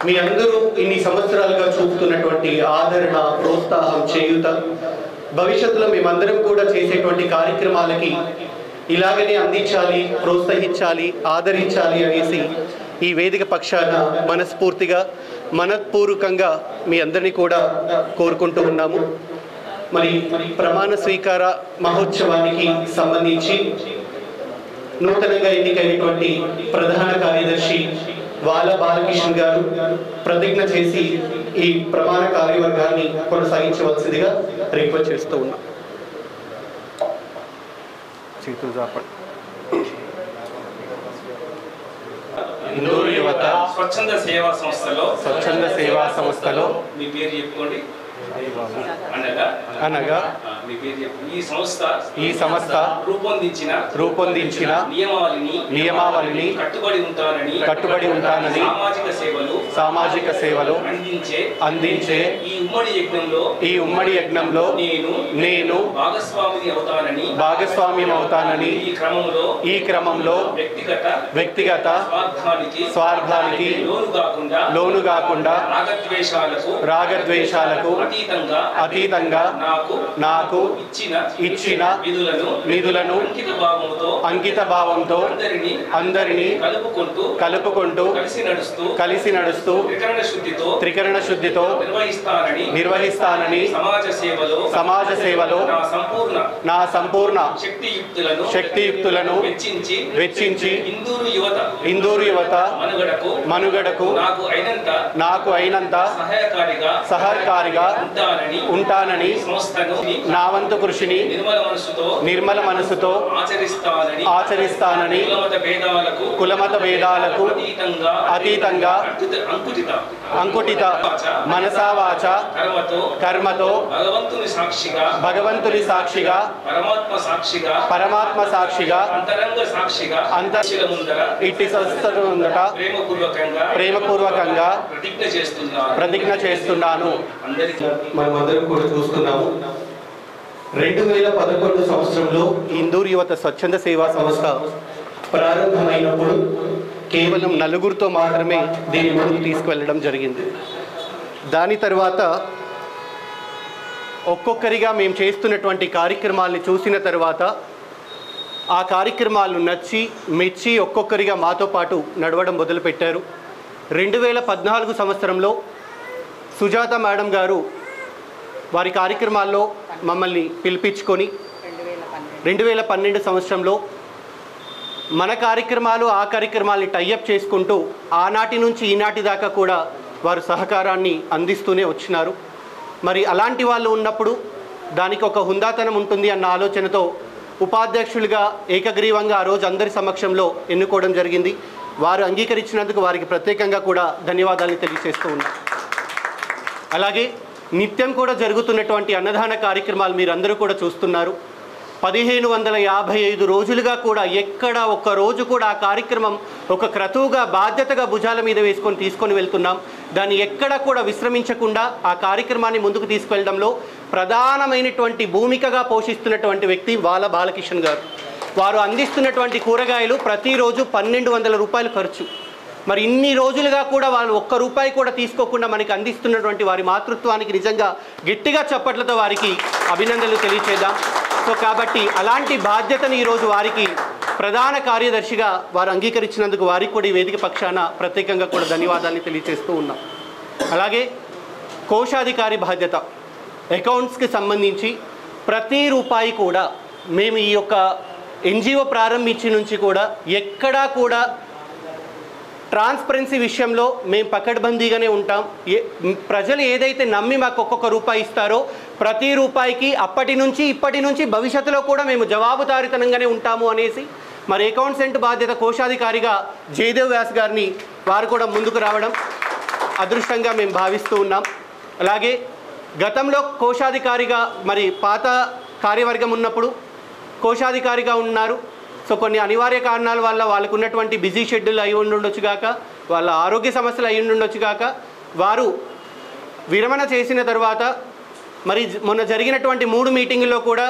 మీ అందరూ ఇన్ని సంవత్సరాలుగా చూపుతున్నటువంటి ఆదరణ, ప్రోత్సాహం, చేయూత భవిష్యత్తులో మేమందరం కూడా చేసేటువంటి కార్యక్రమాలకి ఇలాగనే అందించాలి, ప్రోత్సహించాలి, ఆదరించాలి అనేసి ఈ వేదిక పక్షాన మనస్పూర్వకంగా మీ అందరినీ కూడా కోరుకుంటూ ఉన్నాము. మరి ప్రమాణ స్వీకార మహోత్సవానికి సంబంధించి నూతనంగా ఎన్నికైనటువంటి ప్రధాన కార్యదర్శి వాల బాలకిషన్ గారు ప్రతిజ్ఞ చేసి ఈ ప్రమాణ కార్యవర్గాన్ని కొనసాగించవలసిందిగా రిక్వెస్ట్ చేస్తూ ఉన్నాం. ఇందూరు యువత స్వచ్ఛంద సేవా సంస్థలో మీ పేరు చెప్పుకోండి. అనగా ఈ సంస్థ రూపొందించిన నియమావళిని కట్టుబడి ఉంటానని సామాజిక సేవలు అందించే ఈ ఉమ్మడి యజ్ఞంలో నేను భాగస్వామ్యం అవుతానని ఈ క్రమంలో వ్యక్తిగత స్వార్థానికి లోను కాకుండా రాగద్వేషాలకు అతీతంగా నాకు ఇచ్చిన విధులను అంకిత భావంతో అందరినీ కలుపుకుంటూ కలిసి నడుస్తూ త్రికరణ శుద్ధితో నిర్వహిస్తానని సమాజ సేవలో నా సంపూర్ణ శక్తియుక్తులను వెచ్చించి ఇందూరు యువత మనుగడకు నాకు అయినంత సహకారిగా ఉంటానని నా వంతు కృషిని నిర్మల మనసుతో ఆచరిస్తానని కులమత భేదాలకు అతీతంగా అంకుటిత మనసావాచ కర్మతో భగవంతుని సాక్షిగా పరమాత్మ సాక్షిగా ఇట్టి సంస్థల ముందట ప్రేమపూర్వకంగా ప్రతిజ్ఞ చేస్తున్నాను. మనమందరం కూడా చూస్తున్నాము 2011 సంవత్సరంలో ఇందూరు యువత స్వచ్ఛంద సేవా సంస్థ ప్రారంభమైనప్పుడు కేవలం నలుగురితో మాత్రమే దీన్ని ముందుకు తీసుకువెళ్ళడం జరిగింది. దాని తర్వాత ఒక్కొక్కరిగా మేము చేస్తున్నటువంటి కార్యక్రమాలని చూసిన తర్వాత ఆ కార్యక్రమాలు నచ్చి మెచ్చి ఒక్కొక్కరిగా మాతో పాటు నడవడం మొదలుపెట్టారు. 2014 సంవత్సరంలో సుజాత మేడం గారు వారి కార్యక్రమాల్లో మమ్మల్ని పిలిపించుకొని 2012 సంవత్సరంలో మన కార్యక్రమాలు ఆ కార్యక్రమాల్ని టైఅప్ చేసుకుంటూ ఆనాటి నుంచి ఈనాటి దాకా కూడా వారు సహకారాన్ని అందిస్తూనే వచ్చినారు. మరి అలాంటి వాళ్ళు ఉన్నప్పుడు దానికి ఒక హుందాతనం ఉంటుంది అన్న ఆలోచనతో ఉపాధ్యక్షులుగా ఏకగ్రీవంగా ఆ రోజు అందరి సమక్షంలో ఎన్నుకోవడం జరిగింది. వారు అంగీకరించినందుకు వారికి ప్రత్యేకంగా కూడా ధన్యవాదాలు తెలియజేస్తూ ఉన్నాం. అలాగే నిత్యం కూడా జరుగుతున్నటువంటి అన్నదాన కార్యక్రమాలు మీరందరూ కూడా చూస్తున్నారు. 1555 రోజులుగా కూడా ఎక్కడ ఒక్క రోజు కూడా ఆ కార్యక్రమం ఒక క్రతువుగా బాధ్యతగా భుజాల మీద వేసుకొని తీసుకొని వెళ్తున్నాం. దాన్ని ఎక్కడ కూడా విశ్రమించకుండా ఆ కార్యక్రమాన్ని ముందుకు తీసుకెళ్లడంలో ప్రధానమైనటువంటి భూమికగా పోషిస్తున్నటువంటి వ్యక్తి వాల బాలకిషన్ గారు. వారు అందిస్తున్నటువంటి కూరగాయలు ప్రతిరోజు 1200 రూపాయలు ఖర్చు. మరి ఇన్ని రోజులుగా కూడా వాళ్ళు ఒక్క రూపాయి కూడా తీసుకోకుండా మనకి అందిస్తున్నటువంటి వారి మాతృత్వానికి నిజంగా గట్టిగా చప్పట్లతో వారికి అభినందనలు తెలియచేద్దాం. సో కాబట్టి అలాంటి బాధ్యతను ఈరోజు వారికి ప్రధాన కార్యదర్శిగా వారు అంగీకరించినందుకు వారికి కూడా ఈ వేదిక పక్షాన ప్రత్యేకంగా కూడా ధన్యవాదాలు తెలియజేస్తూ ఉన్నాం. అలాగే కోశాధికారి బాధ్యత అకౌంట్స్కి సంబంధించి ప్రతి రూపాయి కూడా మేము ఈ యొక్క ఎన్జిఓ ప్రారంభించి నుంచి కూడా ఎక్కడా కూడా ట్రాన్స్పరెన్సీ విషయంలో మేము పకడ్బందీగానే ఉంటాం. ప్రజలు ఏదైతే నమ్మి మాకు ఒక్కొక్క రూపాయి ఇస్తారో ప్రతి రూపాయికి ఇప్పటి నుంచి భవిష్యత్తులో కూడా మేము జవాబుదారీతనంగానే ఉంటాము అనేసి మరి అకౌంట్సెంట్ బాధ్యత కోశాధికారిగా జయదేవ్ వ్యాస్ గారిని వారు కూడా ముందుకు రావడం అదృష్టంగా మేము భావిస్తూ ఉన్నాం. అలాగే గతంలో కోశాధికారిగా మరి పాత కార్యవర్గం ఉన్నప్పుడు కోశాధికారిగా ఉన్నారు. సో కొన్ని అనివార్య కారణాల వల్ల వాళ్ళకు ఉన్నటువంటి బిజీ షెడ్యూల్ అయి ఉండొచ్చు కాక, వాళ్ళ ఆరోగ్య సమస్యలు అయి ఉండొచ్చు కాక వారు విరమణ చేసిన తర్వాత మరి మొన్న జరిగినటువంటి 3 మీటింగుల్లో కూడా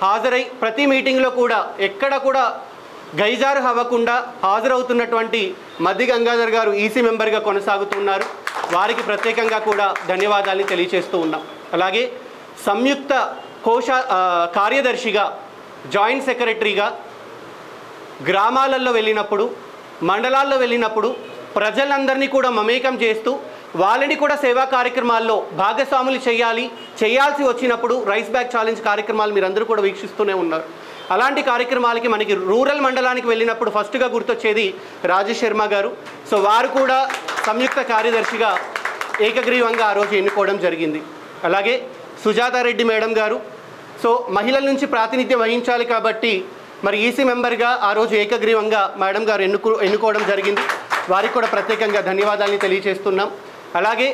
హాజరై ప్రతి మీటింగ్లో కూడా ఎక్కడ కూడా గైజారు అవ్వకుండా హాజరవుతున్నటువంటి మద్ది గంగాధర్ గారు ఈసీ మెంబర్గా కొనసాగుతున్నారు. వారికి ప్రత్యేకంగా కూడా ధన్యవాదాలు తెలియజేస్తూ ఉన్నాం. అలాగే సంయుక్త కార్యదర్శిగా జాయింట్ సెక్రటరీగా గ్రామాలలో వెళ్ళినప్పుడు మండలాల్లో వెళ్ళినప్పుడు ప్రజలందరినీ కూడా మమేకం చేస్తూ వాళ్ళని కూడా సేవా కార్యక్రమాల్లో భాగస్వాములు చేయాల్సి వచ్చినప్పుడు రైస్ బ్యాగ్ ఛాలెంజ్ కార్యక్రమాలు మీరందరూ కూడా వీక్షిస్తూనే ఉన్నారు. అలాంటి కార్యక్రమాలకి మనకి రూరల్ మండలానికి వెళ్ళినప్పుడు ఫస్ట్గా గుర్తొచ్చేది రాజేష్ శర్మ గారు. సో వారు కూడా సంయుక్త కార్యదర్శిగా ఏకగ్రీవంగా ఆ రోజు ఎన్నుకోవడం జరిగింది. అలాగే సుజాతారెడ్డి మేడం గారు సో మహిళల నుంచి ప్రాతినిధ్యం వహించాలి కాబట్టి మరి ఈసీ మెంబర్గా ఆ రోజు ఏకగ్రీవంగా మేడం గారు ఎన్నుకోవడం జరిగింది. వారికి కూడా ప్రత్యేకంగా ధన్యవాదాలు తెలియజేస్తున్నాం. అలాగే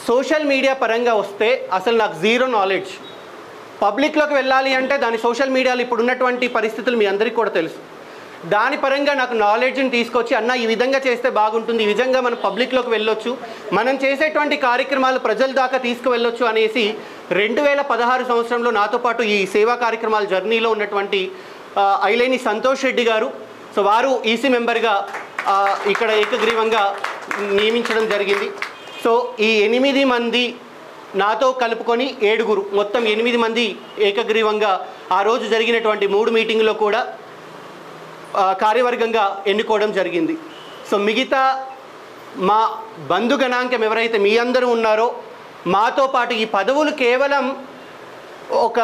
సోషల్ మీడియా పరంగా వస్తే అసలు నాకు జీరో నాలెడ్జ్. పబ్లిక్లోకి వెళ్ళాలి అంటే దాని సోషల్ మీడియాలో ఇప్పుడు ఉన్నటువంటి పరిస్థితులు మీ అందరికీ కూడా తెలుసు. దాని పరంగా నాకు నాలెడ్జ్ని తీసుకొచ్చి అన్న ఈ విధంగా చేస్తే బాగుంటుంది, ఈ విధంగా మనం పబ్లిక్లోకి వెళ్ళొచ్చు, మనం చేసేటువంటి కార్యక్రమాలు ప్రజల దాకా తీసుకువెళ్ళొచ్చు అనేసి 2016 సంవత్సరంలో నాతో పాటు ఈ సేవా కార్యక్రమాల జర్నీలో ఉన్నటువంటి ఐలేని సంతోష్ రెడ్డి గారు సో వారు ఈసీ మెంబర్గా ఇక్కడ ఏకగ్రీవంగా నియమించడం జరిగింది. సో ఈ 8 మంది నాతో కలుపుకొని 7 మొత్తం 8 మంది ఏకగ్రీవంగా ఆ రోజు జరిగినటువంటి 3 మీటింగులో కూడా కార్యవర్గంగా ఎన్నుకోవడం జరిగింది. సో మిగతా మా బంధు గణాంకం ఎవరైతే మీ అందరూ ఉన్నారో మాతో పాటు ఈ పదవులు కేవలం ఒక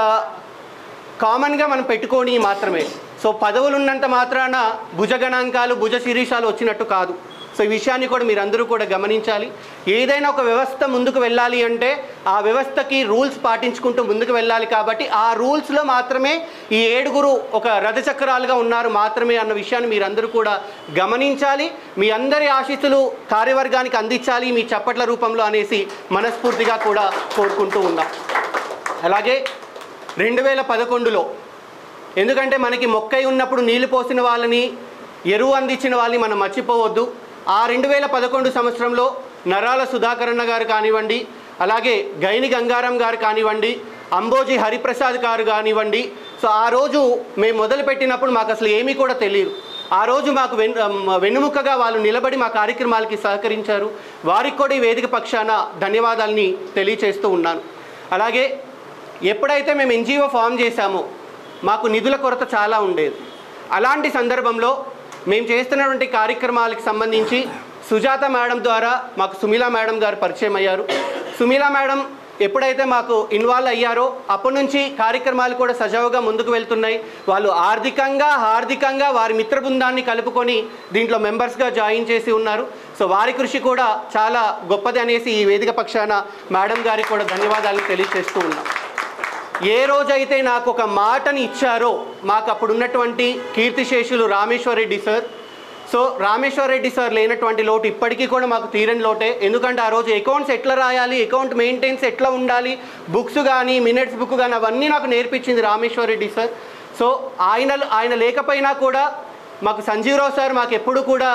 కామన్గా మనం పెట్టుకొని మాత్రమే. సో పదవులు ఉన్నంత మాత్రాన భుజ గణాంకాలు భుజ శిరీషాలు వచ్చినట్టు కాదు. సో ఈ విషయాన్ని కూడా మీరందరూ కూడా గమనించాలి. ఏదైనా ఒక వ్యవస్థ ముందుకు వెళ్ళాలి అంటే ఆ వ్యవస్థకి రూల్స్ పాటించుకుంటూ ముందుకు వెళ్ళాలి. కాబట్టి ఆ రూల్స్లో మాత్రమే ఈ 7 ఒక రథచక్రాలుగా ఉన్నారు మాత్రమే అన్న విషయాన్ని మీరందరూ కూడా గమనించాలి. మీ అందరి ఆశీస్సులు కార్యవర్గానికి అందించాలి మీ చప్పట్ల రూపంలో అనేసి మనస్ఫూర్తిగా కూడా కోరుకుంటూ ఉన్నాం. అలాగే 2011లో ఎందుకంటే మనకి మొక్కై ఉన్నప్పుడు నీళ్లు పోసిన వాళ్ళని ఎరువు అందించిన వాళ్ళని మనం మర్చిపోవద్దు. ఆ 2011 సంవత్సరంలో నరాల సుధాకరణ గారు కానివ్వండి, అలాగే గైని గంగారాం గారు కానివ్వండి, అంబోజీ హరిప్రసాద్ గారు కానివ్వండి. సో ఆ రోజు మేము మొదలుపెట్టినప్పుడు మాకు అసలు ఏమీ కూడా తెలియదు. ఆ రోజు మాకు వెన్నుముకగా వాళ్ళు నిలబడి మా కార్యక్రమాలకి సహకరించారు. వారికి కూడా ఈ వేదిక పక్షాన ధన్యవాదాలని తెలియచేస్తూ ఉన్నాను. అలాగే ఎప్పుడైతే మేము ఎన్జిఓ ఫామ్ చేశామో మాకు నిధుల కొరత చాలా ఉండేది. అలాంటి సందర్భంలో మేము చేస్తున్నటువంటి కార్యక్రమాలకు సంబంధించి సుజాత మేడం ద్వారా మాకు సుమీలా మేడం గారు పరిచయం అయ్యారు. సుమీలా మేడం ఎప్పుడైతే మాకు ఇన్వాల్వ్ అయ్యారో అప్పటి నుంచి కార్యక్రమాలు కూడా సజావుగా ముందుకు వెళ్తున్నాయి. వాళ్ళు హార్దికంగా వారి మిత్ర బృందాన్ని కలుపుకొని దీంట్లో మెంబర్స్గా జాయిన్ చేసి ఉన్నారు. సో వారి కృషి కూడా చాలా గొప్పది అనేసి ఈ వేదిక పక్షాన మేడం గారికి కూడా ధన్యవాదాలు తెలియజేస్తూ ఉన్నాం. ఏ రోజైతే నాకు ఒక మాటని ఇచ్చారో మాకు అప్పుడు ఉన్నటువంటి కీర్తిశేషులు Rameshwar Reddy sir. So Rameshwar Reddy sir లేనటువంటి లోటు ఇప్పటికీ కూడా మాకు తీరని లోటే. ఎందుకంటే ఆ రోజు అకౌంట్స్ ఎట్లా రాయాలి, అకౌంట్ మెయింటెన్స్ ఎట్లా ఉండాలి, బుక్స్ కానీ మినిట్స్ బుక్ కానీ అవన్నీ నాకు నేర్పించింది రామేశ్వర్ రెడ్డి సార్. సో ఆయన లేకపోయినా కూడా మాకు సంజీవరావు సార్ మాకు ఎప్పుడు కూడా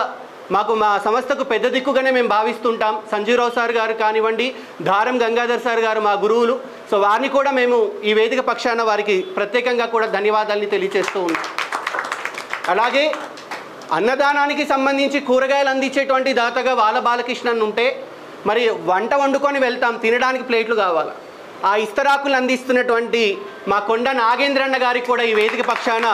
మాకు మా సంస్థకు పెద్ద దిక్కుగానే మేము భావిస్తుంటాం. సంజీవరావు సార్ గారు కానివ్వండి, దారం గంగాధర్ సార్ గారు మా గురువులు. సో వారిని కూడా మేము ఈ వేదిక పక్షాన వారికి ప్రత్యేకంగా కూడా ధన్యవాదాలని తెలియజేస్తూ ఉన్నాం. అలాగే అన్నదానానికి సంబంధించి కూరగాయలు అందించేటువంటి దాతగా వాల బాలకృష్ణన్ ఉంటే మరి వంట వండుకొని వెళ్తాం, తినడానికి ప్లేట్లు కావాలి. ఆ ఇస్తరాకులు అందిస్తున్నటువంటి మా కొండ నాగేంద్రన్న గారికి కూడా ఈ వేదిక పక్షాన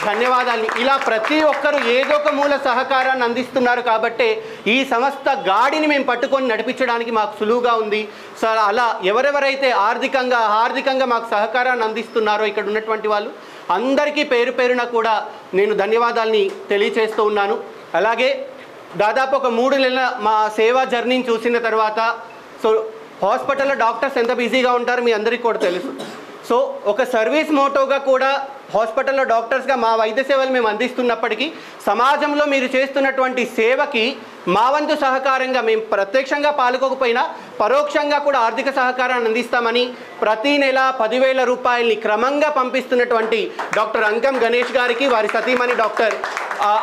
ధన్యవాదాలు. ఇలా ప్రతి ఒక్కరూ ఏదో ఒక మూల సహకారాన్ని అందిస్తున్నారు కాబట్టి ఈ సంస్థ గాడిని మేము పట్టుకొని నడిపించడానికి మాకు సులువుగా ఉంది. సో అలా ఎవరెవరైతే హార్దికంగా మాకు సహకారాన్ని అందిస్తున్నారో ఇక్కడ ఉన్నటువంటి వాళ్ళు అందరికీ పేరు పేరున కూడా నేను ధన్యవాదాలని తెలియచేస్తూ ఉన్నాను. అలాగే దాదాపు ఒక 3 నెలల మా సేవా జర్నీని చూసిన తర్వాత సో హాస్పిటల్లో డాక్టర్స్ ఎంత బిజీగా ఉంటారో మీ అందరికీ కూడా తెలుసు. సో ఒక సర్వీస్ మోటోగా కూడా హాస్పిటల్లో డాక్టర్స్గా మా వైద్య సేవలు మేము అందిస్తున్నప్పటికీ సమాజంలో మీరు చేస్తున్నటువంటి సేవకి మా వంతు సహకారంగా మేము ప్రత్యక్షంగా పాల్గొకపోయినా పరోక్షంగా కూడా ఆర్థిక సహకారాన్ని అందిస్తామని ప్రతి నెల 10,000 రూపాయలని క్రమంగా పంపిస్తున్నటువంటి డాక్టర్ అంకం గణేష్ గారికి, వారి సతీమణి డాక్టర్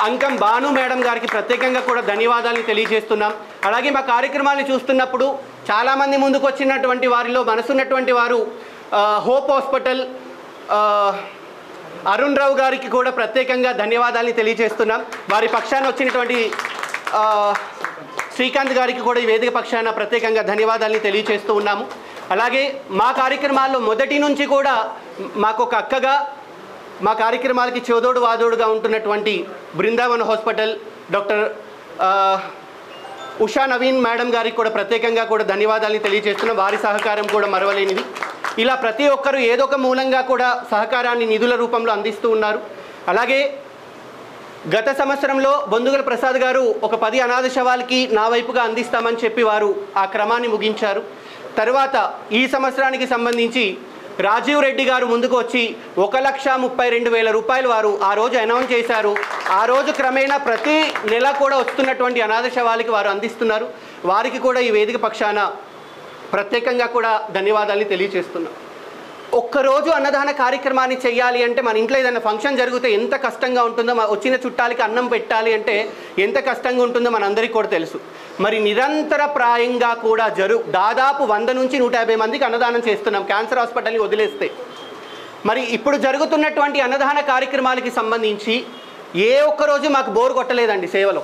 అంకం భాను మేడం గారికి ప్రత్యేకంగా కూడా ధన్యవాదాలు తెలియజేస్తున్నాం. అలాగే మా కార్యక్రమాన్ని చూస్తున్నప్పుడు చాలామంది ముందుకు వచ్చినటువంటి వారిలో మనసున్నటువంటి వారు హోప్ హాస్పిటల్ అరుణ్ రావు గారికి కూడా ప్రత్యేకంగా ధన్యవాదాలు తెలియజేస్తున్నాం. వారి పక్షాన వచ్చినటువంటి శ్రీకాంత్ గారికి కూడా ఈ వేదిక పక్షాన ప్రత్యేకంగా ధన్యవాదాలు తెలియజేస్తూ ఉన్నాము. అలాగే మా కార్యక్రమాల్లో మొదటి నుంచి కూడా మాకు ఒక అక్కగా మా కార్యక్రమాలకి చోదోడు వాదోడుగా ఉంటున్నటువంటి Brindavan hospital doctor Usha Naveen madam గారికి కూడా ప్రత్యేకంగా కూడా ధన్యవాదాలు తెలియజేస్తున్నాం. వారి సహకారం కూడా మరవలేనిది. ఇలా ప్రతి ఒక్కరూ ఏదో ఒక మూలంగా కూడా సహకారాన్ని నిధుల రూపంలో అందిస్తూ ఉన్నారు. అలాగే గత సంవత్సరంలో బొందుగల ప్రసాద్ గారు ఒక 10 అనాథ శవాలకి నా వైపుగా అందిస్తామని చెప్పి వారు ఆ క్రమాన్ని ముగించారు. తర్వాత ఈ సంవత్సరానికి సంబంధించి రాజీవ్ రెడ్డి గారు ముందుకు వచ్చి 1,32,000 రూపాయలు వారు ఆ రోజు అనౌన్స్ చేశారు. ఆ రోజు క్రమేణా ప్రతి నెల కూడా వస్తున్నటువంటి అనాథ శవాలకి వారు అందిస్తున్నారు. వారికి కూడా ఈ వేదిక పక్షాన ప్రత్యేకంగా కూడా ధన్యవాదాలు తెలియజేస్తున్నాం. ఒక్కరోజు అన్నదాన కార్యక్రమాన్ని చేయాలి అంటే మన ఇంట్లో ఏదైనా ఫంక్షన్ జరిగితే ఎంత కష్టంగా ఉంటుందో, వచ్చిన చుట్టాలకి అన్నం పెట్టాలి అంటే ఎంత కష్టంగా ఉంటుందో మనందరికీ కూడా తెలుసు. మరి నిరంతర ప్రాయంగా కూడా దాదాపు 100 నుంచి 150 మందికి అన్నదానం చేస్తున్నాం క్యాన్సర్ హాస్పిటల్ని వదిలేస్తే. మరి ఇప్పుడు జరుగుతున్నటువంటి అన్నదాన కార్యక్రమాలకి సంబంధించి ఏ ఒక్కరోజు మాకు బోరు కొట్టలేదండి. సేవలో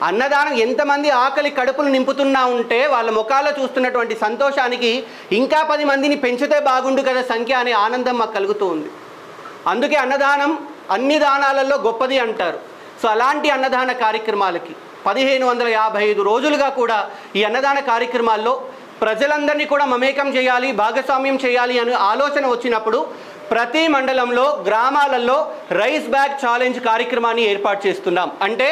అన్నదానం ఎంతమంది ఆకలి కడుపులు నింపుతున్నా ఉంటే వాళ్ళ ముఖాల్లో చూస్తున్నటువంటి సంతోషానికి ఇంకా 10 మందిని పెంచితే బాగుండు కదా సంఖ్య అనే ఆనందం మాకు కలుగుతూ ఉంది. అందుకే అన్నదానం అన్ని దానాలలో గొప్పది అంటారు. సో అలాంటి అన్నదాన కార్యక్రమాలకి 1555 రోజులుగా కూడా ఈ అన్నదాన కార్యక్రమాల్లో ప్రజలందరినీ కూడా మమేకం చేయాలి, భాగస్వామ్యం చేయాలి అనే ఆలోచన వచ్చినప్పుడు ప్రతి మండలంలో గ్రామాలలో రైస్ బ్యాగ్ ఛాలెంజ్ కార్యక్రమాన్ని ఏర్పాటు చేస్తున్నాం. అంటే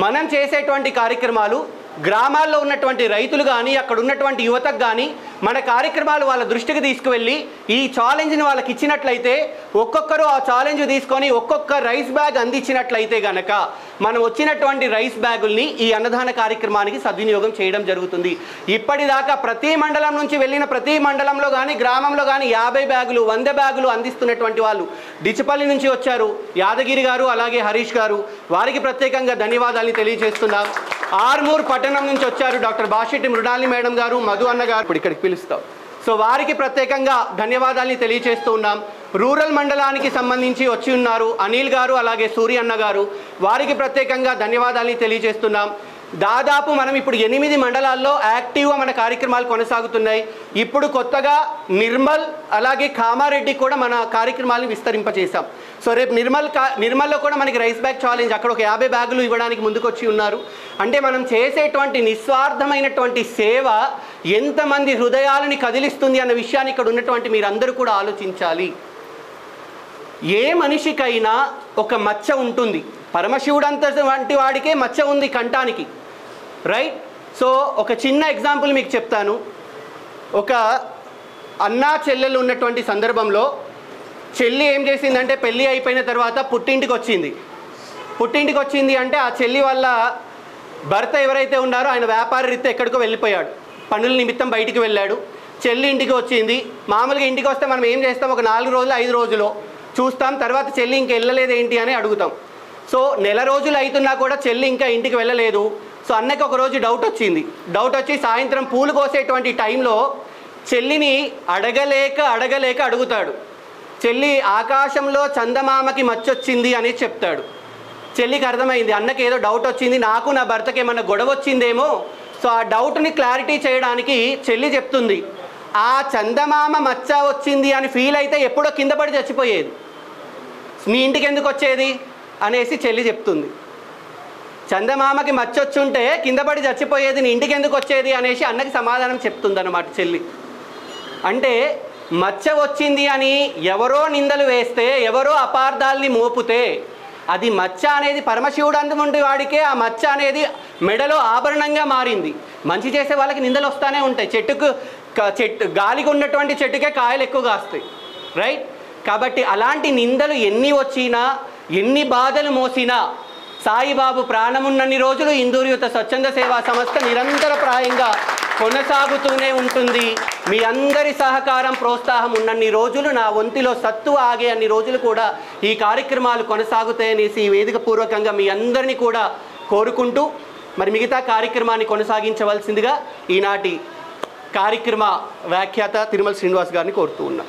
మనం చేసేటువంటి కార్యక్రమాలు గ్రామాల్లో ఉన్నటువంటి రైతులు కానీ అక్కడ ఉన్నటువంటి యువతకు కానీ మన కార్యక్రమాలు వాళ్ళ దృష్టికి తీసుకువెళ్ళి ఈ ఛాలెంజ్ని వాళ్ళకి ఇచ్చినట్లయితే ఒక్కొక్కరు ఆ ఛాలెంజ్ తీసుకొని ఒక్కొక్క రైస్ బ్యాగ్ అందించినట్లయితే గనక మనం వచ్చినటువంటి రైస్ బ్యాగుల్ని ఈ అన్నదాన కార్యక్రమానికి సద్వినియోగం చేయడం జరుగుతుంది. ఇప్పటిదాకా ప్రతి మండలం నుంచి వెళ్ళిన ప్రతి మండలంలో కానీ గ్రామంలో కానీ 50 బ్యాగులు 100 బ్యాగులు అందిస్తున్నటువంటి వాళ్ళు డిచిపల్లి నుంచి వచ్చారు యాదగిరి గారు, అలాగే హరీష్ గారు, వారికి ప్రత్యేకంగా ధన్యవాదాలు తెలియజేస్తున్నాం. ఆర్మూర్ పట్టణం నుంచి వచ్చారు డాక్టర్ బాషెట్టి మృణాలి మేడం గారు, మధు అన్న గారు, ఇప్పుడు ఇక్కడికి పిలుస్తాం. సో వారికి ప్రత్యేకంగా ధన్యవాదాలు తెలియజేస్తూ ఉన్నాం. రూరల్ మండలానికి సంబంధించి వచ్చి ఉన్నారు అనిల్ గారు అలాగే సూర్య అన్న గారు. వారికి ప్రత్యేకంగా ధన్యవాదాలు తెలియజేస్తున్నాం. దాదాపు మనం ఇప్పుడు 8 మండలాల్లో యాక్టివ్గా మన కార్యక్రమాలు కొనసాగుతున్నాయి. ఇప్పుడు కొత్తగా నిర్మల్ అలాగే కామారెడ్డి కూడా మన కార్యక్రమాలను విస్తరింపచేశాం. సో రేపు నిర్మల్లో కూడా మనకి రైస్ బ్యాగ్ ఛాలెంజ్, అక్కడ ఒక 50 బ్యాగులు ఇవ్వడానికి ముందుకొచ్చి ఉన్నారు. అంటే మనం చేసేటువంటి నిస్వార్థమైనటువంటి సేవ ఎంతమంది హృదయాలని కదిలిస్తుంది అన్న విషయాన్ని ఇక్కడ ఉన్నటువంటి మీరందరూ కూడా ఆలోచించాలి. ఏ మనిషికైనా ఒక మచ్చ ఉంటుంది. పరమశివుడు వంటి వాడికే మచ్చ ఉంది కంఠానికి, రైట్? సో ఒక చిన్న ఎగ్జాంపుల్ మీకు చెప్తాను. ఒక అన్నా చెల్లెలు ఉన్నటువంటి సందర్భంలో చెల్లి ఏం చేసిందంటే పెళ్ళి అయిపోయిన తర్వాత పుట్టింటికి వచ్చింది అంటే ఆ చెల్లి వల్ల భర్త ఎవరైతే ఉన్నారో ఆయన వ్యాపార రీత్యా ఎక్కడికో వెళ్ళిపోయాడు, పనుల నిమిత్తం బయటికి వెళ్ళాడు. చెల్లి ఇంటికి వచ్చింది. మామూలుగా ఇంటికి వస్తే మనం ఏం చేస్తాం, ఒక 4 రోజులు 5 రోజులు చూస్తాం, తర్వాత చెల్లి ఇంక వెళ్ళలేదు ఏంటి అని అడుగుతాం. సో నెల రోజులు అవుతున్నా కూడా చెల్లి ఇంకా ఇంటికి వెళ్ళలేదు. సో అన్నకి ఒక రోజు డౌట్ వచ్చి సాయంత్రం పూలు కోసేటువంటి టైంలో చెల్లిని అడగలేక అడుగుతాడు. చెల్లి ఆకాశంలో చందమామకి మచ్చొచ్చింది అని చెప్తాడు. చెల్లికి అర్థమైంది అన్నకి ఏదో డౌట్ వచ్చింది, నాకు నా భర్తకి ఏమన్నా గొడవ వచ్చిందేమో. సో ఆ డౌట్ని క్లారిటీ చేయడానికి చెల్లి చెప్తుంది, ఆ చందమామ మచ్చ వచ్చింది అని ఫీల్ అయితే ఎప్పుడో కింద పడి చచ్చిపోయేది, నీ ఇంటికి ఎందుకు వచ్చేది అనేసి చెల్లి చెప్తుంది. చందమామకి మచ్చొచ్చుంటే కింద పడి చచ్చిపోయేది, నీ ఇంటికి ఎందుకు వచ్చేది అనేసి అన్నకి సమాధానం చెప్తుంది అన్నమాట చెల్లి. అంటే మచ్చ వచ్చింది అని ఎవరో నిందలు వేస్తే, ఎవరో అపార్థాలని మోపితే, అది మచ్చ అనేది పరమశివుడు అందుముండి వాడికే ఆ మచ్చ అనేది మెడలో ఆభరణంగా మారింది. మంచి చేసే వాళ్ళకి నిందలు వస్తూనే ఉంటాయి. చెట్టు గాలికి ఉన్నటువంటి చెట్టుకే కాయలు ఎక్కువ కాస్తాయి, రైట్? కాబట్టి అలాంటి నిందలు ఎన్ని వచ్చినా, ఎన్ని బాధలు మోసినా, సాయిబాబు ప్రాణమున్నన్ని రోజులు ఇందూరు యువత స్వచ్ఛంద సేవా సంస్థ నిరంతరప్రాయంగా కొనసాగుతూనే ఉంటుంది. మీ అందరి సహకారం ప్రోత్సాహం ఉన్నన్ని రోజులు, నా ఒంటిలో సత్తు ఆగే అన్ని రోజులు కూడా ఈ కార్యక్రమాలు కొనసాగుతాయనేసి ఈ వేదిక పూర్వకంగా మీ అందరినీ కూడా కోరుకుంటూ మరి మిగతా కార్యక్రమాన్ని కొనసాగించవలసిందిగా ఈనాటి కార్యక్రమ వ్యాఖ్యాత తిరుమల శ్రీనివాస్ గారిని కోరుతూ ఉన్నా.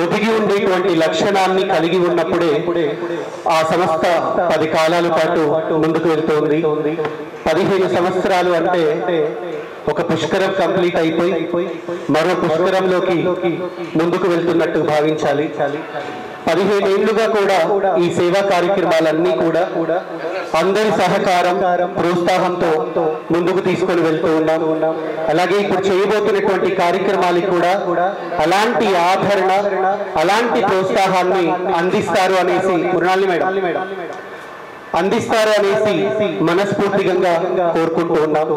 ఒదిగి ఉండేటువంటి లక్షణాన్ని కలిగి ఉన్నప్పుడే ఆ సంస్థ 10 కాలాల పాటు ముందుకు వెళ్తోంది. 15 సంవత్సరాలు అంటే ఒక పుష్కరం కంప్లీట్ అయిపోయి మరో పుష్కరంలోకి ముందుకు వెళ్తున్నట్టు భావించాలి. 15 ఏళ్లుగా కూడా ఈ సేవా కార్యక్రమాలన్నీ కూడా అందరి సహకారం ప్రోత్సాహంతో ముందుకు తీసుకొని వెళ్తూ ఉన్నాం. అలాగే ఇప్పుడు చేయబోతున్నటువంటి కార్యక్రమాలకు కూడా అలాంటి ఆదరణ అలాంటి ప్రోత్సాహాన్ని అందిస్తారు అనేసి మృణాలి మేడం అందిస్తారు అనేసి మనస్ఫూర్తిగా కోరుకుంటూ ఉన్నాం.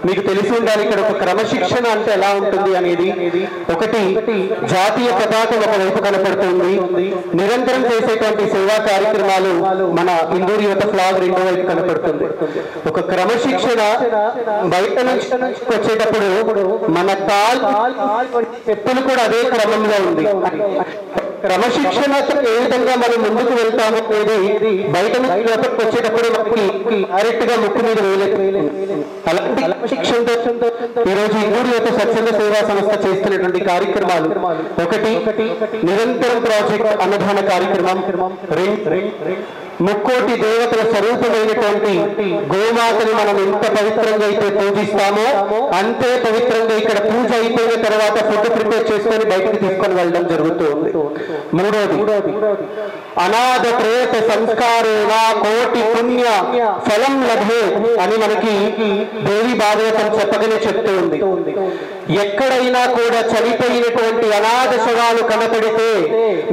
మీకు తెలిసి ఉండాలి, ఇక్కడ ఒక క్రమశిక్షణ అంటే ఎలా ఉంటుంది అనేది. ఒకటి, జాతీయ పతాకం ఒకవైపు కనపడుతుంది, నిరంతరం చేసేటువంటి సేవా కార్యక్రమాలు మన ఇందూరు యువత ఫ్లాగ్ రెండో వైపు కనపడుతుంది. ఒక క్రమశిక్షణ బయట నుంచి వచ్చేటప్పుడు మన చెప్పులు కూడా అదే క్రమంలో ఉంది. క్రమశిక్షణతో ఏ విధంగా మనం ముందుకు వెళ్తామో అనేది బయట నుంచి వచ్చేటప్పుడు మనకి డైరెక్ట్ గా ముక్కు మీద వేయలేదు. అలాంటి క్రమశిక్షణతో ఈరోజు ఇందూరు యువత స్వచ్ఛంద సేవా సంస్థ చేస్తున్నటువంటి కార్యక్రమాలు, ఒకటి నిరంతరం ప్రాజెక్ట్ అన్నదాన కార్యక్రమం, ముక్కోటి దేవతల స్వరూపమైనటువంటి గోమాతని మనం ఎంత పవిత్రంగా అయితే పూజిస్తామో అంతే పవిత్రంగా ఇక్కడ పూజ అయిపోయిన తర్వాత ఫుడ్ ప్రిపేర్ చేసుకొని బయటకు తీసుకొని వెళ్ళడం జరుగుతుంది. మూడోది, అనాథ ప్రేత సంస్కారేణ కోటి పుణ్య ఫలం లభే అని మనకి దేవి భాగవతం చెప్పగానే చెప్తూ ఉంది. ఎక్కడైనా కూడా చనిపోయినటువంటి అనాథ శవాలు కనపడితే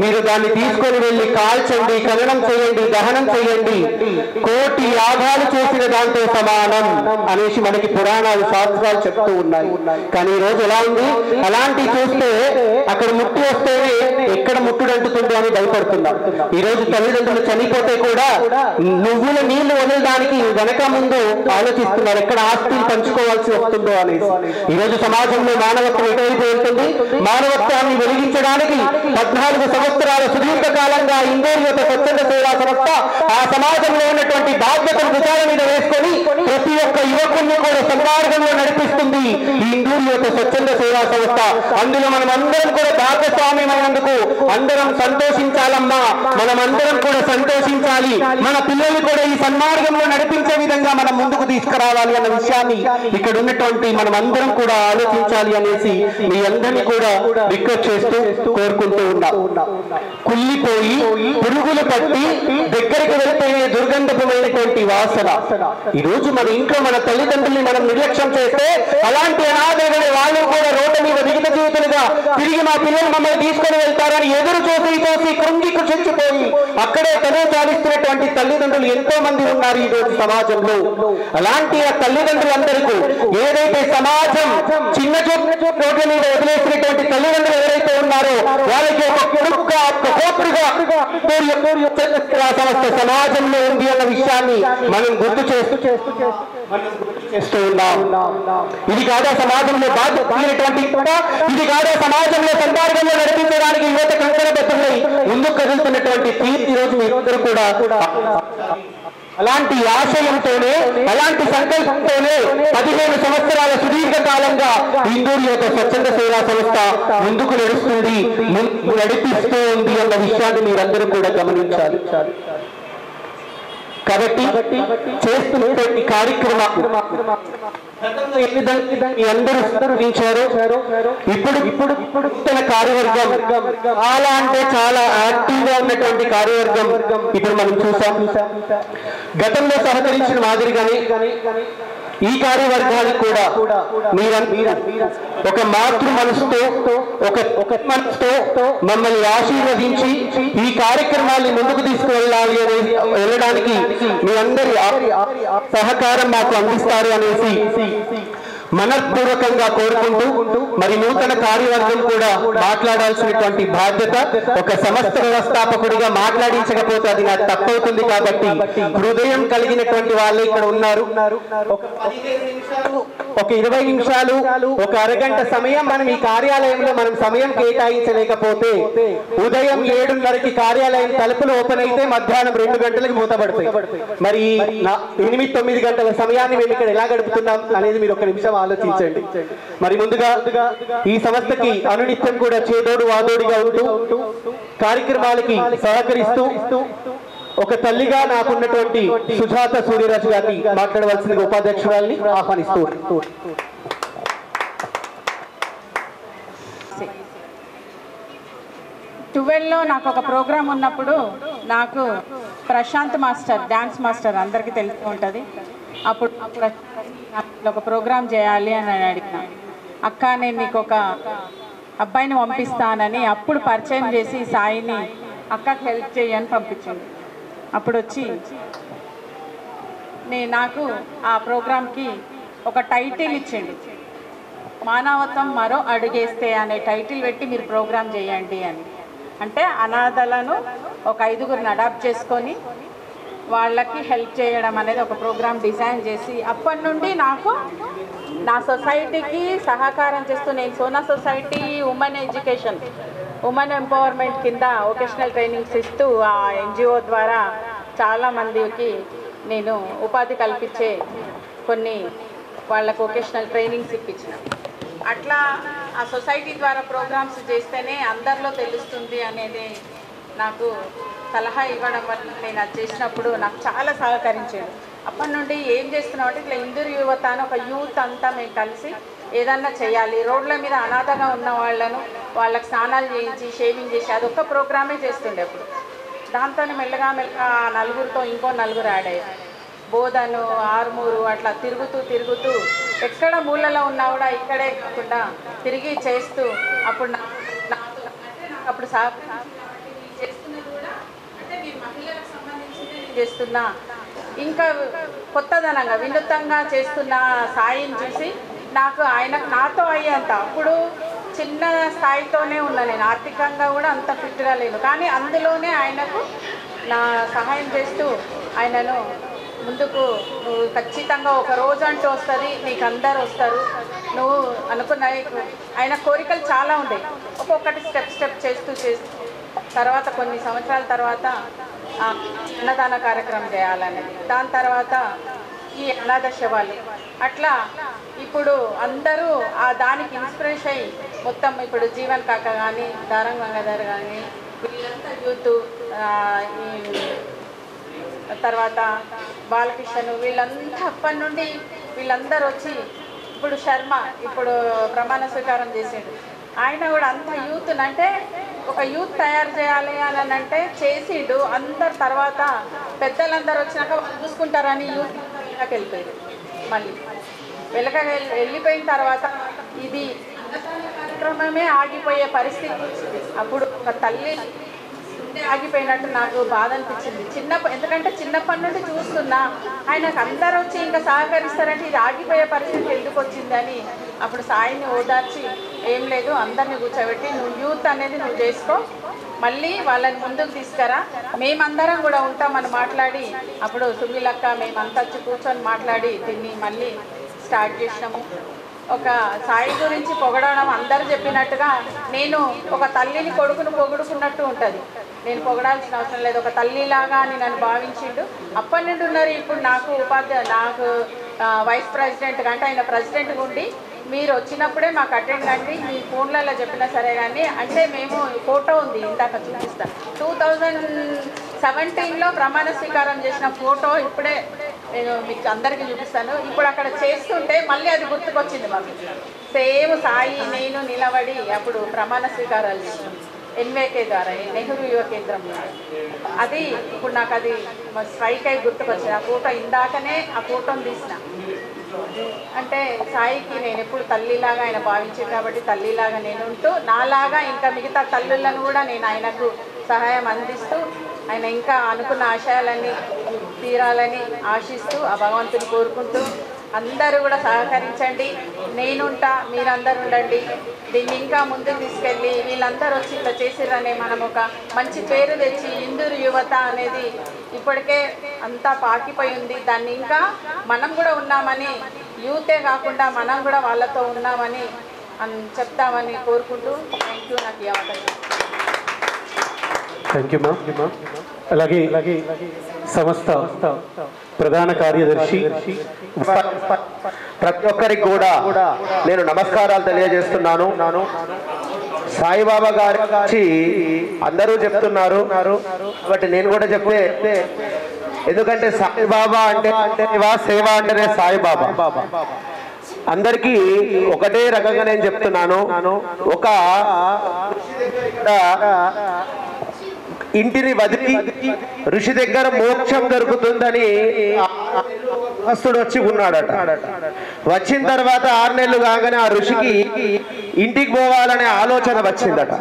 మీరు దాన్ని తీసుకొని వెళ్ళి కాల్చండి, ఖననం చేయండి, దహనం చేయండి, కోటి యాగాలు చేసిన దాంతో సమానం అనేసి మనకి పురాణాలు శాస్త్రాలు చెప్తూ ఉన్నాయి. కానీ ఈ రోజు ఎలా ఉంది, అలాంటివి చూస్తే అక్కడ ముట్టు వస్తేనే ఎక్కడ ముట్టుడు అంటుతుందో అని భయపడుతున్నాం. ఈ రోజు తల్లిదండ్రులు చనిపోతే కూడా నువ్వుల నీళ్లు వదలడానికి వెనక ముందు ఆలోచిస్తున్నారు, ఎక్కడ ఆస్తిని పంచుకోవాల్సి వస్తుందో అనేసి. ఈ రోజు సమాజంలో మానవత్వం ఎటువైపు వెళ్తుంది? మానవత్వాన్ని వెలిగించడానికి 14 సంవత్సరాల సుదీర్ఘకాలంగా ఇందూరు యువత స్వచ్ఛంద సేవా సంస్థ ఆ సమాజంలో ఉన్నటువంటి బాధ్యతను భుజాల మీద వేసుకొని ప్రతి ఒక్క యువకుడిని కూడా సన్మార్గంలో నడిపిస్తుంది ఈ ఇందూరు యువత స్వచ్ఛంద సేవా సంస్థ. అందులో మనం అందరం కూడా భాగస్వామ్యమైనందుకు అందరం సంతోషించాలమ్మా, మనం అందరం కూడా సంతోషించాలి. మన పిల్లల్ని కూడా ఈ సన్మార్గంలో నడిపించే విధంగా మనం ముందుకు తీసుకురావాలి అన్న విషయాన్ని ఇక్కడ ఉన్నటువంటి మనం అందరం కూడా ఆలోచించాలి అనేసి మీ అందరినీ కూడా రిక్వెస్ట్ చేస్తూ కోరుకుంటూ ఉన్నాం. కుళ్ళిపోయి పురుగులు పట్టి దగ్గరికి వెళ్తే దుర్గంధమైనటువంటి వాసన. ఈ రోజు మన ఇంట్లో మన తల్లిదండ్రుల్ని మనం నిర్లక్ష్యం చేస్తే అలాంటి అనాథులైన వాళ్ళు కూడా రోడ్డు మీద విగత జీవితులుగా తిరిగి మా పిల్లలు మమ్మల్ని తీసుకొని వెళ్తారని ఎదురు చూసి కృంగి కృషించిపోయి అక్కడే తనే చాలిస్తున్నటువంటి తల్లిదండ్రులు ఎంతో మంది ఉన్నారు ఈ రోజు సమాజంలో. అలాంటి ఆ తల్లిదండ్రులందరికీ ఏదైతే సమాజం చిన్న రోడ్ల మీద వదిలేసినటువంటి తల్లిదండ్రులు ఎవరైతే ఉన్నారో వాళ్ళకి ఒక కొడుకుగా ఒక కోపుడుగా సంస్థ సమాజంలో ఉంది అన్న విషయాన్ని మనం గుర్తు చేస్తూ ఉన్నాం. ఇది కాదా సమాజంలో బాధ్యతటువంటి, ఇది కాదా సమాజంలో సందర్భంలో నడిపించడానికి యువత కంకణబద్ధమై ముందుకు కదులుతున్నటువంటి తీర్పు ఈ రోజు మీరందరూ కూడా అలాంటి ఆశయంతోనే అలాంటి సంకల్పంతోనే 15 సంవత్సరాల సుదీర్ఘకాలంగా ఇందూరు యువత స్వచ్ఛంద సేవా సంస్థ ముందుకు నడుస్తుంది, నడిపిస్తూ ఉంది అన్న విషయాన్ని మీరందరూ కూడా గమనించాలి. కాబట్టి చేస్తున్నటువంటి కార్యక్రమం ఏ విధంగా అందరూ స్థిరించారో ఇప్పుడు తన కార్యవర్గం చాలా అంటే చాలా యాక్టివ్ గా ఉన్నటువంటి కార్యవర్గం ఇప్పుడు మనం చూసాం. గతంలో సహకరించిన మాదిరిగానే ఈ కార్యవర్గానికి కూడా ఒక మాతృ మనసుతో ఒక మనసుతో మమ్మల్ని ఆశీర్వదించి ఈ కార్యక్రమాన్ని ముందుకు వెళ్ళడానికి మీ అందరి సహకారం మాకు అందిస్తారు అనేసి మనపూర్వకంగా కోరుకుంటూ మరి నూతన కార్యవర్గం కూడా మాట్లాడాల్సినటువంటి బాధ్యత ఒక సంస్థ వ్యవస్థాపకుడిగా మాట్లాడించకపోతే అది నాకు తప్పవుతుంది. కాబట్టి హృదయం కలిగినటువంటి వాళ్ళు ఇక్కడ ఉన్నారు. ఒక 20 నిమిషాలు ఒక అరగంట సమయం మనం ఈ కార్యాలయంలో మనం సమయం కేటాయించలేకపోతే ఉదయం 7:30కి కార్యాలయం తలుపులు ఓపెన్ అయితే మధ్యాహ్నం 2 గంటలకు మూతపడతాయి. మరి 8-9 గంటల సమయాన్ని మేము ఇక్కడ ఎలా గడుపుతున్నాం అనేది మీరు ఒక నిమిషం ఆలోచించండి. మరి ముందుగా ఈ సంస్థకి అనునిత్యం కూడా చేదోడు వాదోడిగా ఉంటూ కార్యక్రమాలకి సహకరిస్తూ ఒక తల్లిగా నాకున్నటువంటి సుజాత సూర్యరాజు గారిని మాట్లాడవలసిందిగా ఉపాధ్యక్షురాలని ఆహ్వానిస్తూ 12లో నాకు ఒక ప్రోగ్రాం ఉన్నప్పుడు నాకు ప్రశాంత్ మాస్టర్ డ్యాన్స్ మాస్టర్ అందరికీ తెలిసి ఉంటుంది. అప్పుడు ఒక ప్రోగ్రాం చేయాలి అని అడిగిన, అక్క నేను నీకు ఒక అబ్బాయిని పంపిస్తానని అప్పుడు పరిచయం చేసి సాయిని అక్కకి హెల్ప్ చేయని పంపించింది. అప్పుడు వచ్చి నాకు ఆ ప్రోగ్రాంకి ఒక టైటిల్ ఇచ్చిండు, మానవత్వం మరో అడుగేస్తే అనే టైటిల్ పెట్టి మీరు ప్రోగ్రాం చేయండి అని. అంటే అనాథలను ఒక 5గురిని అడాప్ట్ చేసుకొని వాళ్ళకి హెల్ప్ చేయడం అనేది ఒక ప్రోగ్రాం డిజైన్ చేసి అప్పటి నుండి నాకు నా సొసైటీకి సహకారం చేస్తూ నేను Sona society women education women empowerment కింద వొకేషనల్ ట్రైనింగ్స్ ఇస్తూ ఆ ఎన్జిఓ ద్వారా చాలామందికి నేను ఉపాధి కల్పించే కొన్ని వాళ్ళకు వొకేషనల్ ట్రైనింగ్స్ ఇప్పించిన. అట్లా ఆ సొసైటీ ద్వారా ప్రోగ్రామ్స్ చేస్తేనే అందరిలో తెలుస్తుంది అనేది నాకు సలహా ఇవ్వడం వల్ల నేను అది చేసినప్పుడు నాకు చాలా సహకరించాడు. అప్పటి నుండి ఏం చేస్తున్నాం అంటే ఇట్లా ఇందూరు యువత అని ఒక యూత్ అంతా మేము కలిసి ఏదన్నా చేయాలి, రోడ్ల మీద అనాథగా ఉన్న వాళ్ళను వాళ్ళకి స్నానాలు చేయించి షేవింగ్ చేసి అదొక్క ప్రోగ్రామే చేస్తుండే. అప్పుడు దాంతో మెల్లగా నలుగురితో ఇంకో నలుగురు యాడ్ అయ్యారు. బోధను ఆర్మూరు అట్లా తిరుగుతూ ఎక్కడ మూలలో ఉన్నా కూడా ఇక్కడే కాకుండా తిరిగి చేస్తూ అప్పుడు అప్పుడు చేస్తున్నది కూడా అంటే మీరు మహిళలకు సంబంధించి చేస్తున్నా ఇంకా కొత్తదనంగా వినూత్నంగా చేస్తున్న సాయిని చూసి నాకు నాతో అయ్యేంత అప్పుడు చిన్న స్థాయితోనే ఉన్నా, నేను ఆర్థికంగా కూడా అంత ఫిట్గా లేను, కానీ అందులోనే ఆయనకు నా సహాయం చేస్తూ ఆయనను ముందుకు నువ్వు ఖచ్చితంగా ఒక రోజు అంటూ వస్తుంది, నీకు అందరు వస్తారు, నువ్వు అనుకున్న ఆయన కోరికలు చాలా ఉండేవి. ఒక్కొక్కటి స్టెప్ చేస్తూ తర్వాత కొన్ని సంవత్సరాల తర్వాత అన్నదాన కార్యక్రమం చేయాలనేది, దాని తర్వాత ఈ అనాథ శవాలు అట్లా ఇప్పుడు అందరూ దానికి ఇన్స్పిరేషన్ అయ్యి మొత్తం ఇప్పుడు జీవన్ కాక కానీ దారం గంగాధర్ కానీ వీళ్ళంతా యూత్ తర్వాత బాలకృష్ణ వీళ్ళంతా అప్పటి నుండి వీళ్ళందరూ వచ్చి ఇప్పుడు శర్మ ఇప్పుడు ప్రమాణ స్వీకారం చేసాడు, ఆయన కూడా అంత యూత్ అంటే ఒక యూత్ తయారు చేయాలి అని అంటే చేసిండు. అందరు తర్వాత పెద్దలందరూ వచ్చినాక వాళ్ళు చూసుకుంటారని యూత్ వెనక వెళ్ళిపోయారు. మళ్ళీ వెళ్ళిపోయిన తర్వాత ఇది కార్యక్రమమే ఆగిపోయే పరిస్థితి వచ్చింది. అప్పుడు ఒక తల్లి ఆగిపోయినట్టు నాకు బాధ అనిపించింది. ఎందుకంటే చిన్నప్పటి నుండి చూస్తున్నా ఆయనకు అందరూ వచ్చి ఇంకా సహకరిస్తారంటే ఇది ఆగిపోయే పరిస్థితి ఎందుకు వచ్చిందని అప్పుడు సాయిని ఓదార్చి ఏం లేదు అందరినీ కూర్చోబెట్టి నువ్వు యూత్ అనేది నువ్వు చేసుకో, మళ్ళీ వాళ్ళని ముందుకు తీసుకురా, మేమందరం కూడా ఉంటామని మాట్లాడి అప్పుడు సుమిలక్క మేమంతా వచ్చి కూర్చొని మాట్లాడి దీన్ని మళ్ళీ స్టార్ట్ చేసినాము. ఒక సాయి గురించి పొగడడం అందరూ చెప్పినట్టుగా నేను ఒక తల్లిని కొడుకును పొగుడుకున్నట్టు ఉంటుంది. నేను పొగడాల్సిన అవసరం లేదు, ఒక తల్లిలాగా అని నన్ను భావించిండు. అప్పటి నుండి ఉన్నారు. ఇప్పుడు నాకు వైస్ ప్రెసిడెంట్ అంటే ఆయన ప్రెసిడెంట్గా ఉండి మీరు వచ్చినప్పుడే మాకు అటెండ్ కండి, మీ ఫోన్లలో చెప్పినా సరే కానీ అంటే మేము ఫోటో ఉంది ఇందాక చూపిస్తాను. 2017లో ప్రమాణ స్వీకారం చేసిన ఫోటో ఇప్పుడే నేను మీకు అందరికీ చూపిస్తాను. ఇప్పుడు అక్కడ చేస్తుంటే మళ్ళీ అది గుర్తుకొచ్చింది మాకు. సేమ్ సాయి నేను నిలబడి అప్పుడు ప్రమాణ స్వీకారాలు చేసాం ఎన్వేకే ద్వారా నెహ్రూ యువ కేంద్రంలో. అది ఇప్పుడు నాకు అది స్ట్రైక్ అయి గుర్తుకొచ్చింది. ఆ ఫోటో ఇందాకనే ఆ ఫోటోని తీసిన. అంటే సాయికి నేను ఎప్పుడు తల్లిలాగా ఆయన భావించాను కాబట్టి తల్లిలాగా నేను ఉంటూ నాలాగా ఇంకా మిగతా తల్లులను కూడా నేను ఆయనకు సహాయం అందిస్తూ ఆయన ఇంకా అనుకున్న ఆశయాలన్నీ తీరాలని ఆశిస్తూ ఆ భగవంతుని కోరుకుంటూ అందరూ కూడా సహకరించండి, నేనుంటా, మీరందరూ ఉండండి, దీన్ని ఇంకా ముందుకు తీసుకెళ్ళి వీళ్ళందరూ వచ్చి ఇట్లా చేసిరనే మనం ఒక మంచి పేరు తెచ్చి ఇందూరు యువత అనేది ఇప్పటికే అంతా పాకిపోయి ఉంది. దాన్ని ఇంకా మనం కూడా ఉన్నామని యూతే కాకుండా మనం కూడా వాళ్ళతో ఉన్నామని చెప్తామని కోరుకుంటూ థ్యాంక్ యూ నాకు ఈ అవకాశం. Thank you ma'am. అలాగే సంస్థ ప్రధాన కార్యదర్శి ప్రతి ఒక్కరికి కూడా నేను నమస్కారాలు తెలియజేస్తున్నాను. సాయిబాబా గారి గురించి అందరూ చెప్తున్నారు కాబట్టి నేను కూడా చెప్తే, ఎందుకంటే సాయిబాబా అంటే సేవ అంటేనే సాయిబాబా. అందరికీ ఒకటే రకంగా నేను చెప్తున్నాను. ఒక ఇంటిని వదిలి ఋషి దగ్గర మోక్షం దొరుకుతుందని భక్తుడు వచ్చి ఉన్నాడట. వచ్చిన తర్వాత 6 నెలలు కాగానే ఆ ఋషికి ఇంటికి పోవాలనే ఆలోచన వచ్చిందట.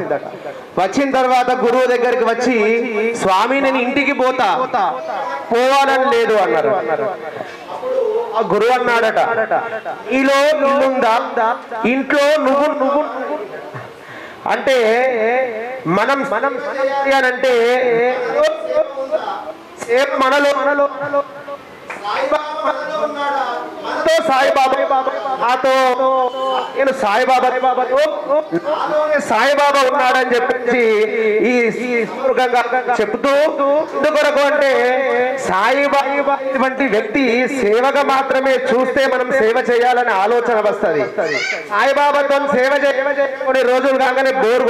వచ్చిన తర్వాత గురువు దగ్గరికి వచ్చి, స్వామి నేను ఇంటికి పోవాలని లేదు అన్నారు. ఆ గురువు అన్నాడట, ఈలో ఇల్లుందా, ఇంట్లో నువ్వు అంటే మనం అంటే మనలో సాయిబాబా నాతో నేను సాయిబాబా ఉన్నాడని చెప్పేసి ఈ చెప్తూ, ఎందుకొరకు అంటే సాయిబాబా వంటి వ్యక్తి సేవగా మాత్రమే చూస్తే మనం సేవ చేయాలనే ఆలోచన వస్తుంది. సాయిబాబాతో సేవ కొన్ని రోజులు కాగానే బోర్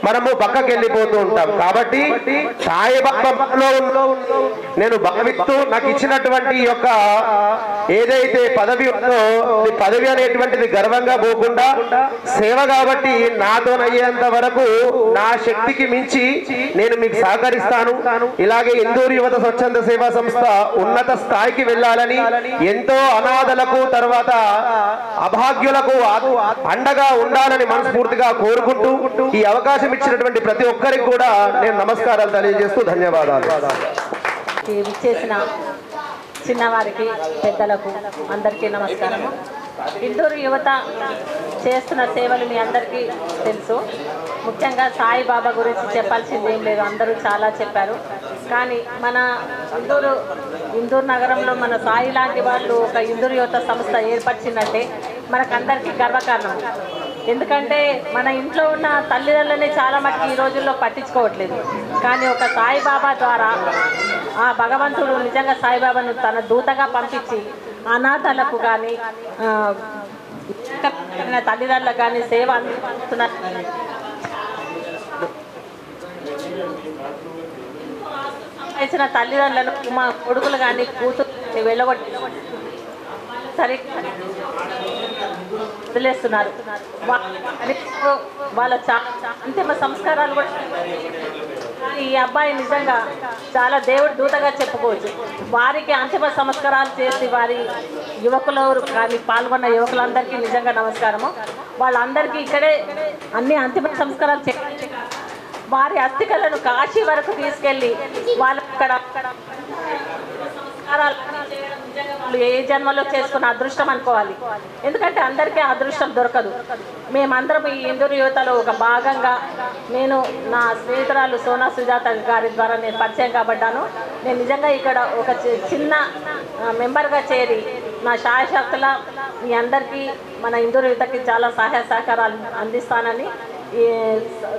మనము పక్కకి వెళ్ళిపోతూ ఉంటాం. కాబట్టి సాయిబాబాలో నేను భావిస్తూ నాకు ఇచ్చినటువంటి యొక్క ఏదైతే పదవి ఉందో, పదవి అనేటువంటిది గర్వంగా పోకుండా సేవ కాబట్టి నాతోనయ్యేంత వరకు నా శక్తికి మించి నేను మీకు సహకరిస్తాను. ఇలాగే ఇందూరు యువత స్వచ్ఛంద సేవా సంస్థ ఉన్నత స్థాయికి వెళ్ళాలని, ఎంతో అనాథలకు తర్వాత అభాగ్యులకు అండగా ఉండాలని మనస్ఫూర్తిగా కోరుకుంటూ ఈ అవకాశం ఇచ్చినటువంటి ప్రతి ఒక్కరికి కూడా నేను నమస్కారాలు తెలియజేస్తూ ధన్యవాదాలు. విచ్చేసిన చిన్నవారికి, పెద్దలకు అందరికీ నమస్కారము. ఇందూరు యువత చేస్తున్న సేవలు మీ అందరికీ తెలుసు. ముఖ్యంగా సాయిబాబా గురించి చెప్పాల్సింది ఏం లేదు, అందరూ చాలా చెప్పారు. కానీ మన ఇందూరు నగరంలో మన సాయి లాంటి వాళ్ళు ఒక ఇందూరు యువత సంస్థ ఏర్పరిచిందంటే మనకందరికీ గర్వకారణం. ఎందుకంటే మన ఇంట్లో ఉన్న తల్లిదండ్రులని చాలా మటుకు ఈ రోజుల్లో పట్టించుకోవట్లేదు. కానీ ఒక సాయిబాబా ద్వారా ఆ భగవంతుడు నిజంగా సాయిబాబాను తన దూతగా పంపించి అనాథలకు కానీ తల్లిదండ్రులకు కానీ సేవ అందిస్తున్నారు. ఇచ్చిన తల్లిదండ్రులను మా కొడుకులు కానీ కూతురు వెళ్ళగొట్టి సరే వదిలేస్తున్నారు. వాళ్ళ అంతిమ సంస్కారాలు కూడా ఈ అబ్బాయి నిజంగా చాలా దేవుడి దూతగా చెప్పుకోవచ్చు. వారికి అంతిమ సంస్కారాలు చేసి వారి యువకులు కానీ పాల్గొన్న యువకులందరికీ నిజంగా నమస్కారము. వాళ్ళందరికీ ఇక్కడే అన్ని అంతిమ సంస్కారాలు చేయాలి. వారి అస్థికలను కాశీ వరకు తీసుకెళ్ళి వాళ్ళు అక్కడ సంస్కారాలు వాళ్ళు ఏ జన్మలో చేసుకున్న అదృష్టం అనుకోవాలి. ఎందుకంటే అందరికీ అదృష్టం దొరకదు. మేమందరం ఈ ఇందూరు యువతలో ఒక భాగంగా నేను నా స్నేహితురాలు సోనా సుజాత గారి ద్వారా నేను పరిచయం కాబడ్డాను. నేను నిజంగా ఇక్కడ ఒక చిన్న మెంబర్గా చేరి నా శాయశక్తుల మీ అందరికీ మన ఇందూరు యువతకి చాలా సహాయ సహకారాలు అందిస్తానని ఈ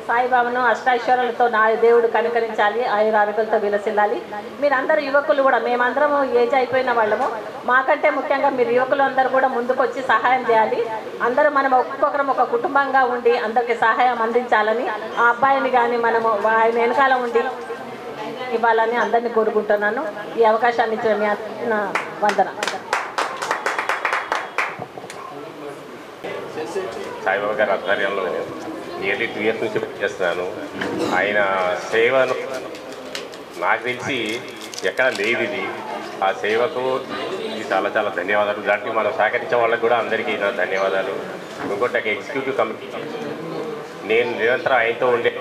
సాయిబాబాను అష్టైశ్వర్యాలతో నా దేవుడు కనుకరించాలి, ఆయురారోగ్యాలతో విలసిల్లాలి. మీరందరూ యువకులు కూడా, మేమందరము ఏజ్ అయిపోయిన వాళ్ళము, మాకంటే ముఖ్యంగా మీరు యువకులు అందరూ కూడా ముందుకు వచ్చి సహాయం చేయాలి. అందరూ మనం ఒక్కొక్కరం ఒక కుటుంబంగా ఉండి అందరికీ సహాయం అందించాలని, ఆ అబ్బాయిని కానీ మనము ఆయన వెనకాల ఉండి ఇవ్వాలని అందరినీ కోరుకుంటున్నాను. ఈ అవకాశాన్ని ఇచ్చిన మీ అందరికీ వందన. సాయిబాబా గారి ఆధ్వర్యంలో నియర్లీ 2 years నుంచి చేస్తున్నాను. ఆయన సేవను నాకు తెలిసి ఎక్కడ లేదు ఇది. ఆ సేవకు చాలా చాలా ధన్యవాదాలు. దానికి మనం సహకరించే వాళ్ళకి కూడా అందరికీ నా ధన్యవాదాలు. ఇంకోటి ఎగ్జిక్యూటివ్ కమిటీ నేను నిరంతరం ఆయనతో ఉండే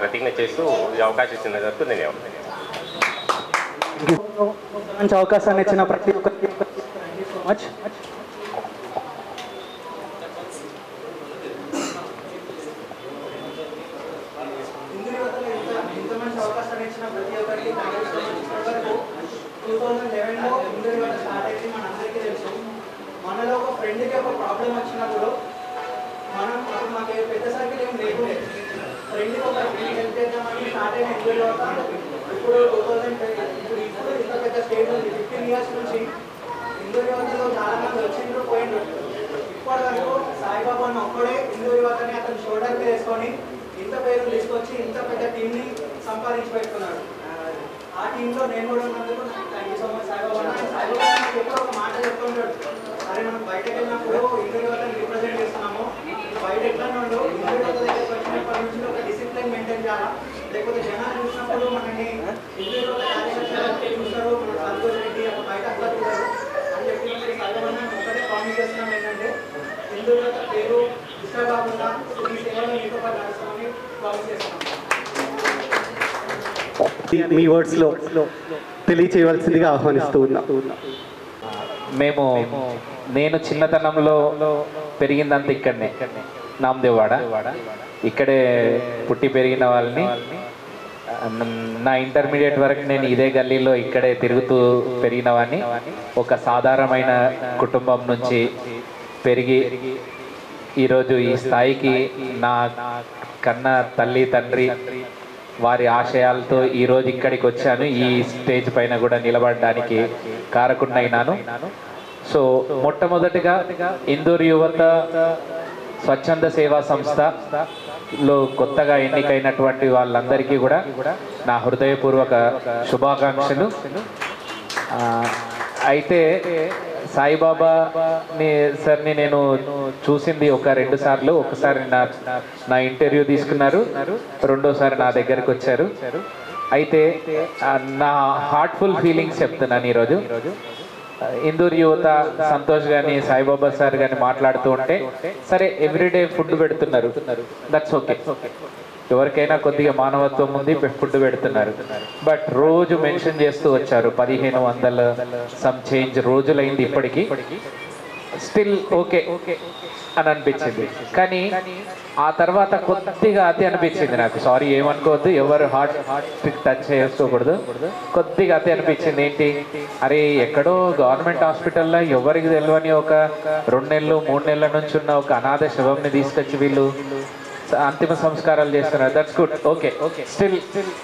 ప్రతిజ్ఞ చేస్తూ ఈ అవకాశం ఇచ్చినందుకు ధన్యవాదాలు. మంచి అవకాశాన్ని ఇచ్చిన ప్రతి ఒక్కరికి మచ్. మనలో ఒక ఫ్రెండ్కి ఒక ప్రాబ్లం వచ్చినప్పుడు మనం అప్పుడు మాకు పెద్ద సర్కిల్ ఏం లేకుండే ఫ్రెండ్కి ఒక ఫ్రెండ్ హెల్ప్ చేద్దామని స్టార్ట్ అయిన ఎంజాయ్ అవుతా ఇప్పుడు 2000 ఇప్పుడు ఇంత పెద్ద స్టేజ్ ఉంది 15 years నుంచి హిందూ యువతలో చాలా మంది వచ్చిండ్రు పోయిండ్రు. ఇప్పటి వరకు సాయిబాబా అన్న ఒక్కడే హిందూ యువతని అతను షోల్డర్ మీద వేసుకొని ఇంత పేరు తీసుకొచ్చి ఇంత పెద్ద టీంని సంపాదించి పెట్టుకున్నాడు. ఆ టీంలో నేను కూడా ఉన్నందుకు thank you so much Saibaba అన్న. సాయిబాబా నాకు ఎప్పుడో ఒక మాట చెప్తుంటాడు, అరే మనం బయటకు వెళ్ళినప్పుడు హిందూ యువతని రిప్రజెంట్ చేస్తున్నాము, బయట ఎట్లా ఉండు హిందూ యువత దగ్గరికి వచ్చినప్పటి నుంచి ఒక డిసిప్లిన్ మెయింటైన్ చేయాలా, లేకపోతే జనాలు చూసినప్పుడు మనల్ని హిందూ యువత కార్యకర్తలు చూస్తారు, మన సంతోష్ రెడ్డి ఒక బయట అట్లా చూడరు అని చెప్పి సాయిబాబా అన్న ఒకటే ప్రామిస్ చేస్తున్నాం ఏంటంటే హిందూ యువత పేరు డిస్టర్బ్ కాకుండా ఈ సేవలో మీతో పాటు నడుస్తామని ప్రామిస్ చేస్తున్నాం. మీ వర్డ్స్లో తెలియచేయవలసిందిగా ఆహ్వానిస్తూ ఉన్నా. నేను చిన్నతనంలో పెరిగిందంతా ఇక్కడనే నామదేవాడ, ఇక్కడే పుట్టి పెరిగిన వాళ్ళని. నా ఇంటర్మీడియట్ వరకు నేను ఇదే గల్లీలో ఇక్కడే తిరుగుతూ పెరిగిన వాడిని. ఒక సాధారణమైన కుటుంబం నుంచి పెరిగి ఈరోజు ఈ స్థాయికి నా కన్న తల్లి తండ్రి వారి ఆశయాలతో ఈరోజు ఇక్కడికి వచ్చాను. ఈ స్టేజ్ పైన కూడా నిలబడడానికి కారకున్నైనాను. సో మొట్టమొదటిగా ఇందూరు యువత స్వచ్ఛంద సేవా సంస్థలో కొత్తగా ఎన్నికైనటువంటి వాళ్ళందరికీ కూడా నా హృదయపూర్వక శుభాకాంక్షలు. అయితే సాయిబాబాని సార్ని నేను చూసింది ఒక 2 సార్లు. ఒకసారి నా ఇంటర్వ్యూ తీసుకున్నారు, రెండోసారి నా దగ్గరకు వచ్చారు. అయితే నా హార్ట్ఫుల్ ఫీలింగ్స్ చెప్తున్నాను ఈరోజు. ఇందూరు యువత సంతోష్ గాని సాయిబాబా సార్ గాని మాట్లాడుతూ ఉంటే, సరే ఎవ్రీడే ఫుడ్ పెడుతున్నారు, దట్స్ ఓకే, ఎవరికైనా కొద్దిగా మానవత్వం ఉంది, ఫుడ్ పెడుతున్నారు. బట్ రోజు మెన్షన్ చేస్తూ వచ్చారు 1500 సమ్ చేంజ్ రోజులైంది ఇప్పటికీ, స్టిల్ ఓకే అని అనిపించింది. కానీ ఆ తర్వాత కొద్దిగా అతి అనిపించింది నాకు. సారీ ఏమనుకోవద్దు, ఎవరు హార్ట్ టచ్ చేసుకోకూడదు. కొద్దిగా అతి అనిపించింది. ఏంటి, అరే ఎక్కడో గవర్నమెంట్ హాస్పిటల్లో ఎవరికి తెలియని ఒక 2 నెలలు 3 నెలల నుంచి ఉన్న ఒక అనాథ శవంని తీసుకొచ్చి వీళ్ళు అంతిమ సంస్కారాలు చేస్తున్నారు. దట్స్ గుడ్, ఓకే, స్టిల్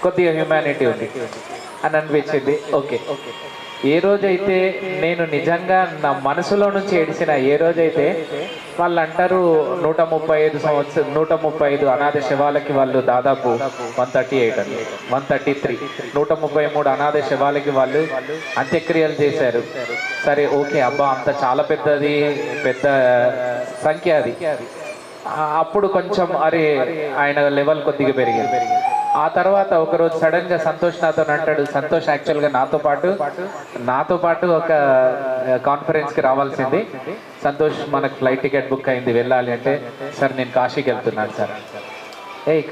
కొద్దిగా హ్యూమానిటీ ఉంది అని అనిపించింది. ఓకే, ఏ రోజైతే నేను నిజంగా నా మనసులో నుంచి ఏడిసిన, ఏ రోజైతే వాళ్ళు అంటారు 135 అనాథ శవాలకి వాళ్ళు దాదాపు 138 అండి 133 133 అనాథ శవాలకి వాళ్ళు అంత్యక్రియలు చేశారు. సరే ఓకే, అబ్బా అంత చాలా పెద్ద సంఖ్య అది. అప్పుడు కొంచెం అరే ఆయన లెవెల్ కొద్దిగా పెరిగింది. ఆ తర్వాత ఒకరోజు సడన్ గా సంతోష్ నాతో అంటాడు, సంతోష్ యాక్చువల్గా నాతో పాటు ఒక కాన్ఫరెన్స్కి రావాల్సింది, సంతోష్ మనకు ఫ్లైట్ టికెట్ బుక్ అయింది వెళ్ళాలి అంటే, సార్ నేను కాశీకి వెళ్తున్నాను సార్.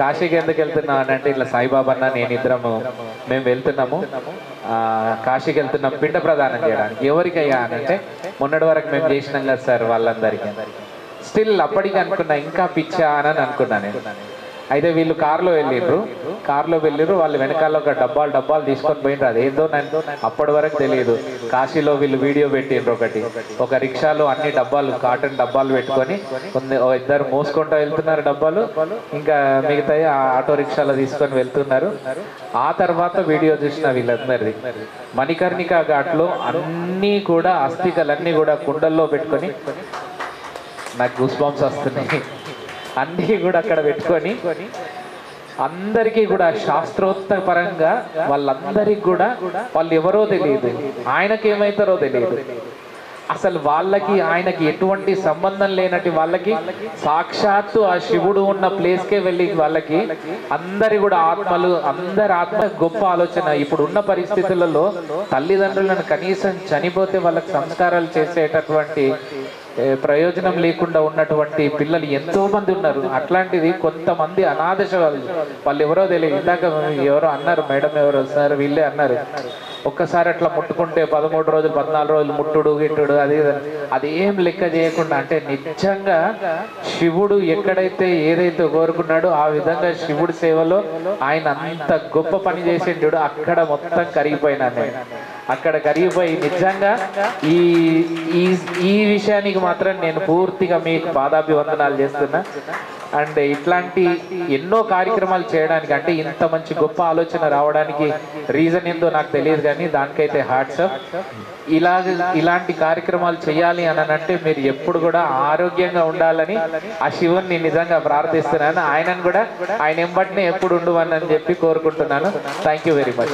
కాశీకి ఎందుకు వెళ్తున్నా అని అంటే, ఇట్లా సాయిబాబా అన్న మేము వెళ్తున్నాము కాశీకి వెళ్తున్నాం పిండ ప్రదానం చేయడానికి. ఎవరికయ్యా అని అంటే, మొన్నటి వరకు మేము చేసినాం కదా సార్ వాళ్ళందరికీ. స్టిల్ అప్పటికి అనుకున్నా ఇంకా పిచ్చా అని అనుకున్నా నేను. అయితే వీళ్ళు కార్లో వెళ్ళిర్రు, వాళ్ళు వెనకాల ఒక డబ్బాలు తీసుకొని పోయినరు. అదేందో నేను అప్పటి వరకు తెలియదు. కాశీలో వీళ్ళు వీడియో పెట్టిండ్రు, ఒక రిక్షాలో అన్ని కాటన్ డబ్బాలు పెట్టుకొని ఇద్దరు మోసుకుంటూ వెళ్తున్నారు డబ్బాలు, ఇంకా మిగతా ఆటో రిక్షాలో తీసుకొని వెళ్తున్నారు. ఆ తర్వాత వీడియో చూసిన వీళ్ళందరిది మణికర్ణికా ఘాట్లో అన్నీ కూడా అస్థికలన్నీ కూడా కుండల్లో పెట్టుకొని, నాకు గూస్ బంప్స్ వస్తున్నాయి, అన్నీ కూడా అక్కడ పెట్టుకొని అందరికీ కూడా శాస్త్రోక్తపరంగా వాళ్ళందరికీ కూడా వాళ్ళు ఎవరో తెలియదు, ఆయనకి ఏమవుతారో తెలియదు, అసలు వాళ్ళకి ఆయనకి ఎటువంటి సంబంధం లేనట్టు వాళ్ళకి సాక్షాత్తు ఆ శివుడు ఉన్న ప్లేస్కే వెళ్ళి వాళ్ళకి అందరి కూడా అందరి ఆత్మ గొప్ప ఆలోచన. ఇప్పుడు ఉన్న పరిస్థితులలో తల్లిదండ్రులను కనీసం చనిపోతే వాళ్ళకి సంస్కారాలు చేసేటటువంటి ప్రయోజనం లేకుండా ఉన్నటువంటి పిల్లలు ఎంతో మంది ఉన్నారు. అట్లాంటిది కొంతమంది అనాథ వాళ్ళు ఎవరో తెలియదు. ఇందాక ఎవరో అన్నారు, మేడం ఎవరో సార్ వీళ్ళే అన్నారు, ఒక్కసారి అట్లా ముట్టుకుంటే 13 రోజులు 14 రోజులు ముట్టుడు గిట్టుడు అది ఏం లెక్క చేయకుండా, అంటే నిజంగా శివుడు ఎక్కడైతే ఏదైతే కోరుకున్నాడో ఆ విధంగా శివుడి సేవలో ఆయన అంత గొప్ప పని చేసిండు. అక్కడ మొత్తం కరిగిపోయినాను నేను, అక్కడ కరిగిపోయి నిజంగా ఈ ఈ విషయానికి మాత్రం నేను పూర్తిగా మీకు పాదాభివందనాలు చేస్తున్నా. అండ్ ఇట్లాంటి ఎన్నో కార్యక్రమాలు చేయడానికి, అంటే ఇంత మంచి గొప్ప ఆలోచన రావడానికి రీజన్ ఏందో నాకు తెలియదు, కానీ దానికైతే హార్ట్స్ ఆఫ్. ఇలాంటి కార్యక్రమాలు చేయాలి అని అంటే మీరు ఎప్పుడు కూడా ఆరోగ్యంగా ఉండాలని ఆ శివుని నిజంగా ప్రార్థిస్తున్నాను. ఆయనను కూడా ఆయన ఎంబటినే ఎప్పుడు ఉండవని చెప్పి కోరుకుంటున్నాను. Thank you very much.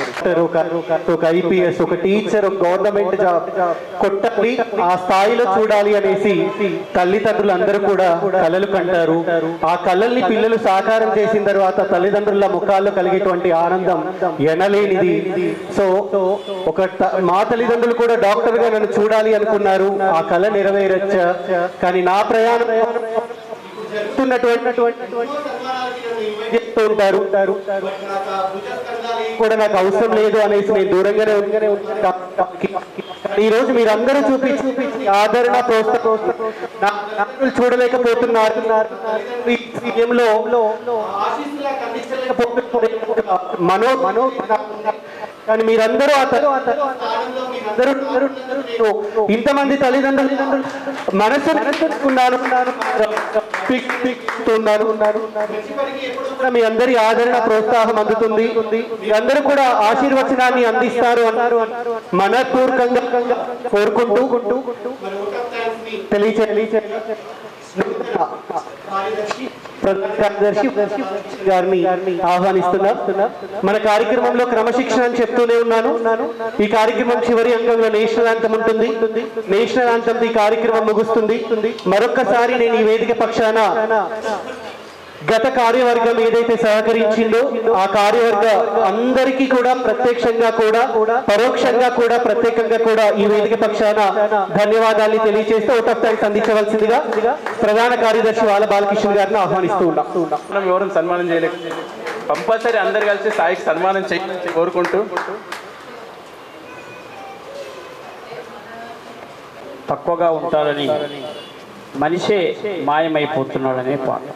ఒక ఐపీఎస్, ఒక టీచర్, ఒక గవర్నమెంట్ జాబ్ కొట్టాలి, ఆ స్థాయిలో చూడాలి అనేసి తల్లిదండ్రులు అందరూ కూడా కలలు కంటారు. ఆ కళల్ని పిల్లలు సాకారం చేసిన తర్వాత తల్లిదండ్రుల ముఖాల్లో కలిగేటువంటి ఆనందం ఎనలేనిది. సో మా తల్లిదండ్రులు కూడా డాక్టర్ గా నన్ను చూడాలి అనుకున్నారు, ఆ కళ నెరవేరొచ్చా. కానీ నా ప్రయాణం ఉంటారు కూడా నాకు అవసరం లేదు అనేసి నేను దూరంగానే ఈ రోజు మీరందరూ చూపించి ఆదరణ ప్రోత్సాహం చూడలేకపోతున్నారు. మనో కానీ మీరందరూ ఇంతమంది తల్లిదండ్రులు మనసు మీ అందరి ఆదరణ ప్రోత్సాహం అందుతుంది. మీరందరూ కూడా ఆశీర్వచనాన్ని అందిస్తారు అన్నారు మనపూర్వకంగా కోరుకుంటూ కార్యదర్శి గారిని ఆహ్వానిస్తున్నా. మన కార్యక్రమంలో క్రమశిక్షణ అని చెప్తూనే ఉన్నాను. ఈ కార్యక్రమం చివరి అంగంలో నేషనల్ యాంథమ్ ఉంటుంది. నేషనల్ యాంథమ్ ఈ కార్యక్రమం ముగుస్తుంది. మరొక్కసారి నేను ఈ వేదిక పక్షాన గత కార్యవర్గం ఏదైతే సహకరించిందో ఆ కార్యవర్గ అందరికీ కూడా ప్రత్యక్షంగా కూడా పరోక్షంగా కూడా ప్రత్యేకంగా కూడా ఈ వేదిక పక్షాన ధన్యవాదాలు తెలియజేస్తూ ఓట్ ఆఫ్ థ్యాంక్స్ అందించవలసిందిగా ప్రధాన కార్యదర్శి వాల బాలకృష్ణ గారిని ఆహ్వానిస్తూ ఉన్నాం. ఎవరు సన్మానం చేయలేదు, కంపల్సరీ అందరు కలిసి స్థాయికి సన్మానం చేయాలని కోరుకుంటూ తక్కువగా ఉంటాడని మనిషే మాయమైపోతున్నాడనే పాట.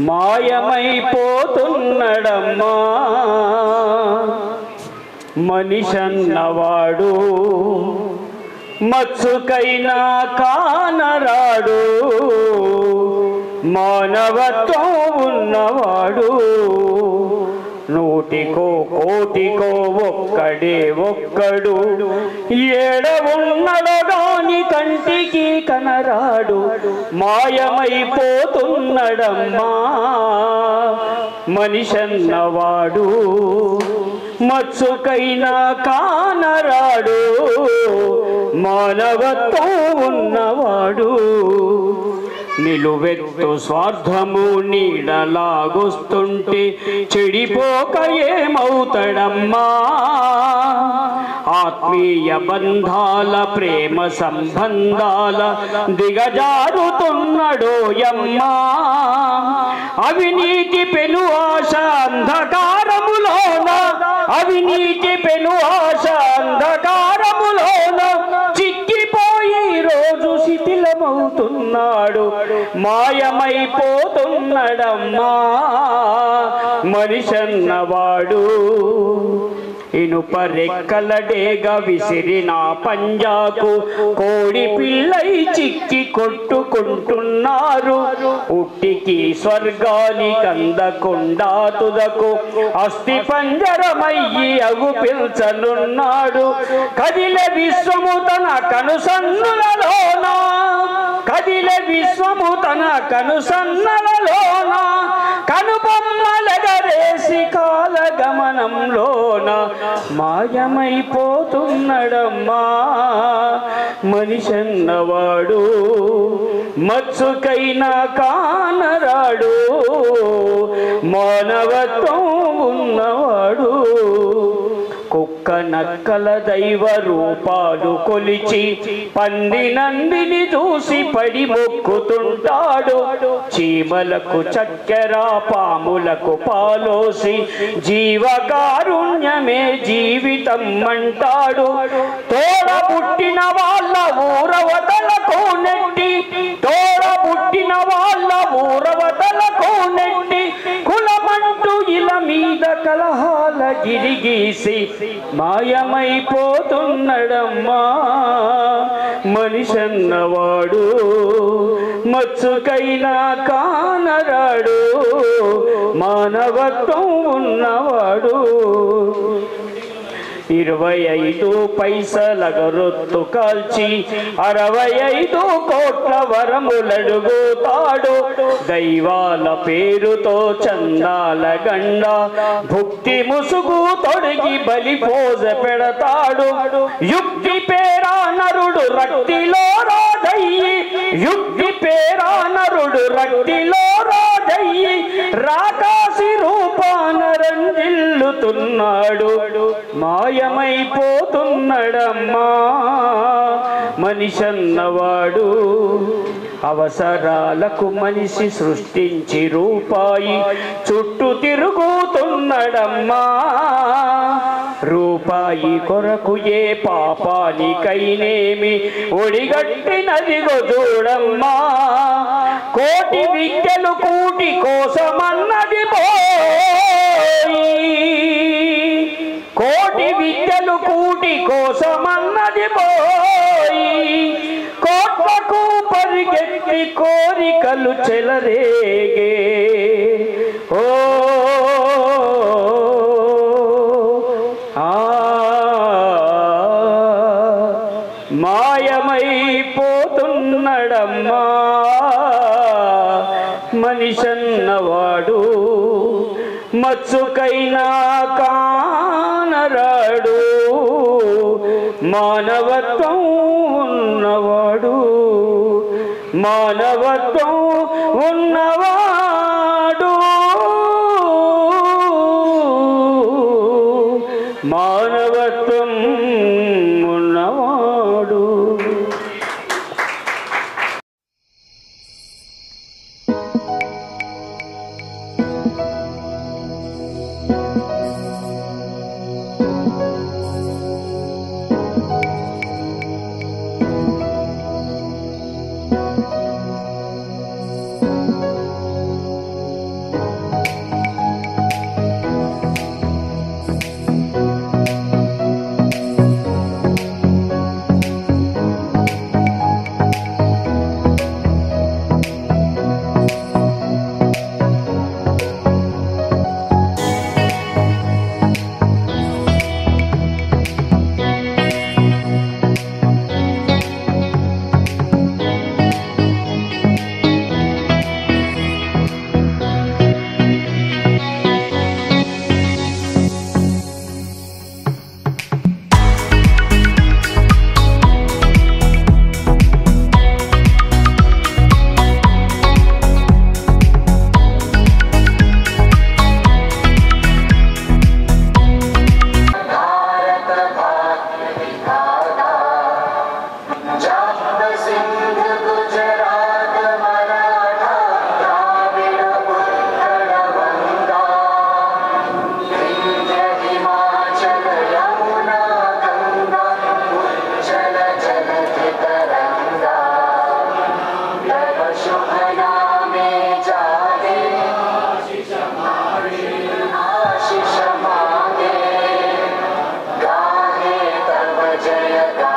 మాయమైపోతున్నడమ్మా మనిషన్నవాడు, మచ్చుకైనా కానరాడు, మానవత్వం ఉన్నవాడు, నూటికో కోటికో ఒక్కడే ఒక్కడు, ఏడ ఉన్నడో గాని కంటికి కనరాడు, మాయమైపోతున్నడమ్మా మనిషన్నవాడు, మచ్చుకైనా కానరాడు, మానవత్వం ఉన్నవాడు, నిలువెత్తు స్వార్థము నీడలాగొస్తుంటే చెడిపోక ఏమవుతాడమ్మా, ఆత్మీయ బంధాల ప్రేమ సంబంధాల దిగజారుతున్నడోయమ్మా, అవినీతి పెను ఆశ అంధకారములోన, అవినీతి పెను ఆశ అంధకారములోన చిక్కిపోయి రోజు శిథిలమవుతున్నాడు, మాయమైపోతున్నడమ్మా మనిషన్నవాడు. ఇనుప రెక్కలడేగా విసిరిన పంజాకు కోడి పిల్లై చిక్కి కొట్టుకుంటున్నారు, ఉట్టికి స్వర్గానికి అందకుండా తుదకు అస్థి పంజరమయ్యి అగు పిల్చనున్నాడు, కదిలే విశ్వము తన కనుసన్నులలోన, కదిలే విశ్వము తన కనుసన్నలలోన, కనుబొమ్మలగరేసి కాలగమనంలోన మాయమైపోతున్నడమ్మా మనిషన్నవాడు, మచ్చుకైనా కానరాడు, మానవత్వం ఉన్నవాడు, కుక్క నక్కల దైవ రూపాలు కొలిచి పంది నందిని చూసి పడి మొక్కుతుంటాడు. చీమలకు చక్కెర పాములకు పాలోసి జీవకారుణ్యమే జీవితం అంటాడు. తోడ పుట్టిన వాళ్ళ ఊరవతలకు నెట్టి పుట్టిన వాళ్ళ ఊరవతలకు నెట్టి కులమంటూ ఇలా మీద కలహాల గిరిగీసి మాయమైపోతున్నడమ్మా. మనిషన్నవాడు మచ్చుకైనా కానరాడు, మానవత్వం ఉన్నవాడు. 25 పైసల గరొత్తు కాల్చి 65 కోట్ల వరములడుగుతాడు. దైవాల పేరుతో చందాల గండ భుక్తి ముసుగు తొడిగి బలి పోజ పెడతాడు. యుక్తి పేరా నరుడు రక్తిలో రాజయ్యి, యుక్తి పేరా నరుడు రక్తిలో రాజయ్యి రాకాసి రూపాన రంజిల్లుతున్నాడు. మాయమైపోతున్నడమ్మా మనిషన్నవాడు. అవసరాలకు మనిషి సృష్టించి రూపాయి చుట్టూ తిరుగుతున్నడమ్మా. రూపాయి కొరకు ఏ పాపానికైనేమి ఒడిగట్టినదిగో చూడమ్మా. కోటి విద్యలు కూటి కోసమన్నది కోటి విద్యలు కూటి కోసమన్నది పోయి కోట్లకు పరిగెత్తి కోరికలు చెలరేగే. ఓ మాయమైపోతున్నడమ్మా మనిషన్నవాడు. మచ్చుకైనా కానరాడు, మానవత్వం ఉన్నవాడు. మానవత్వం ఉన్నవాడు. మానవత్వం ఉన్నవాడు. जय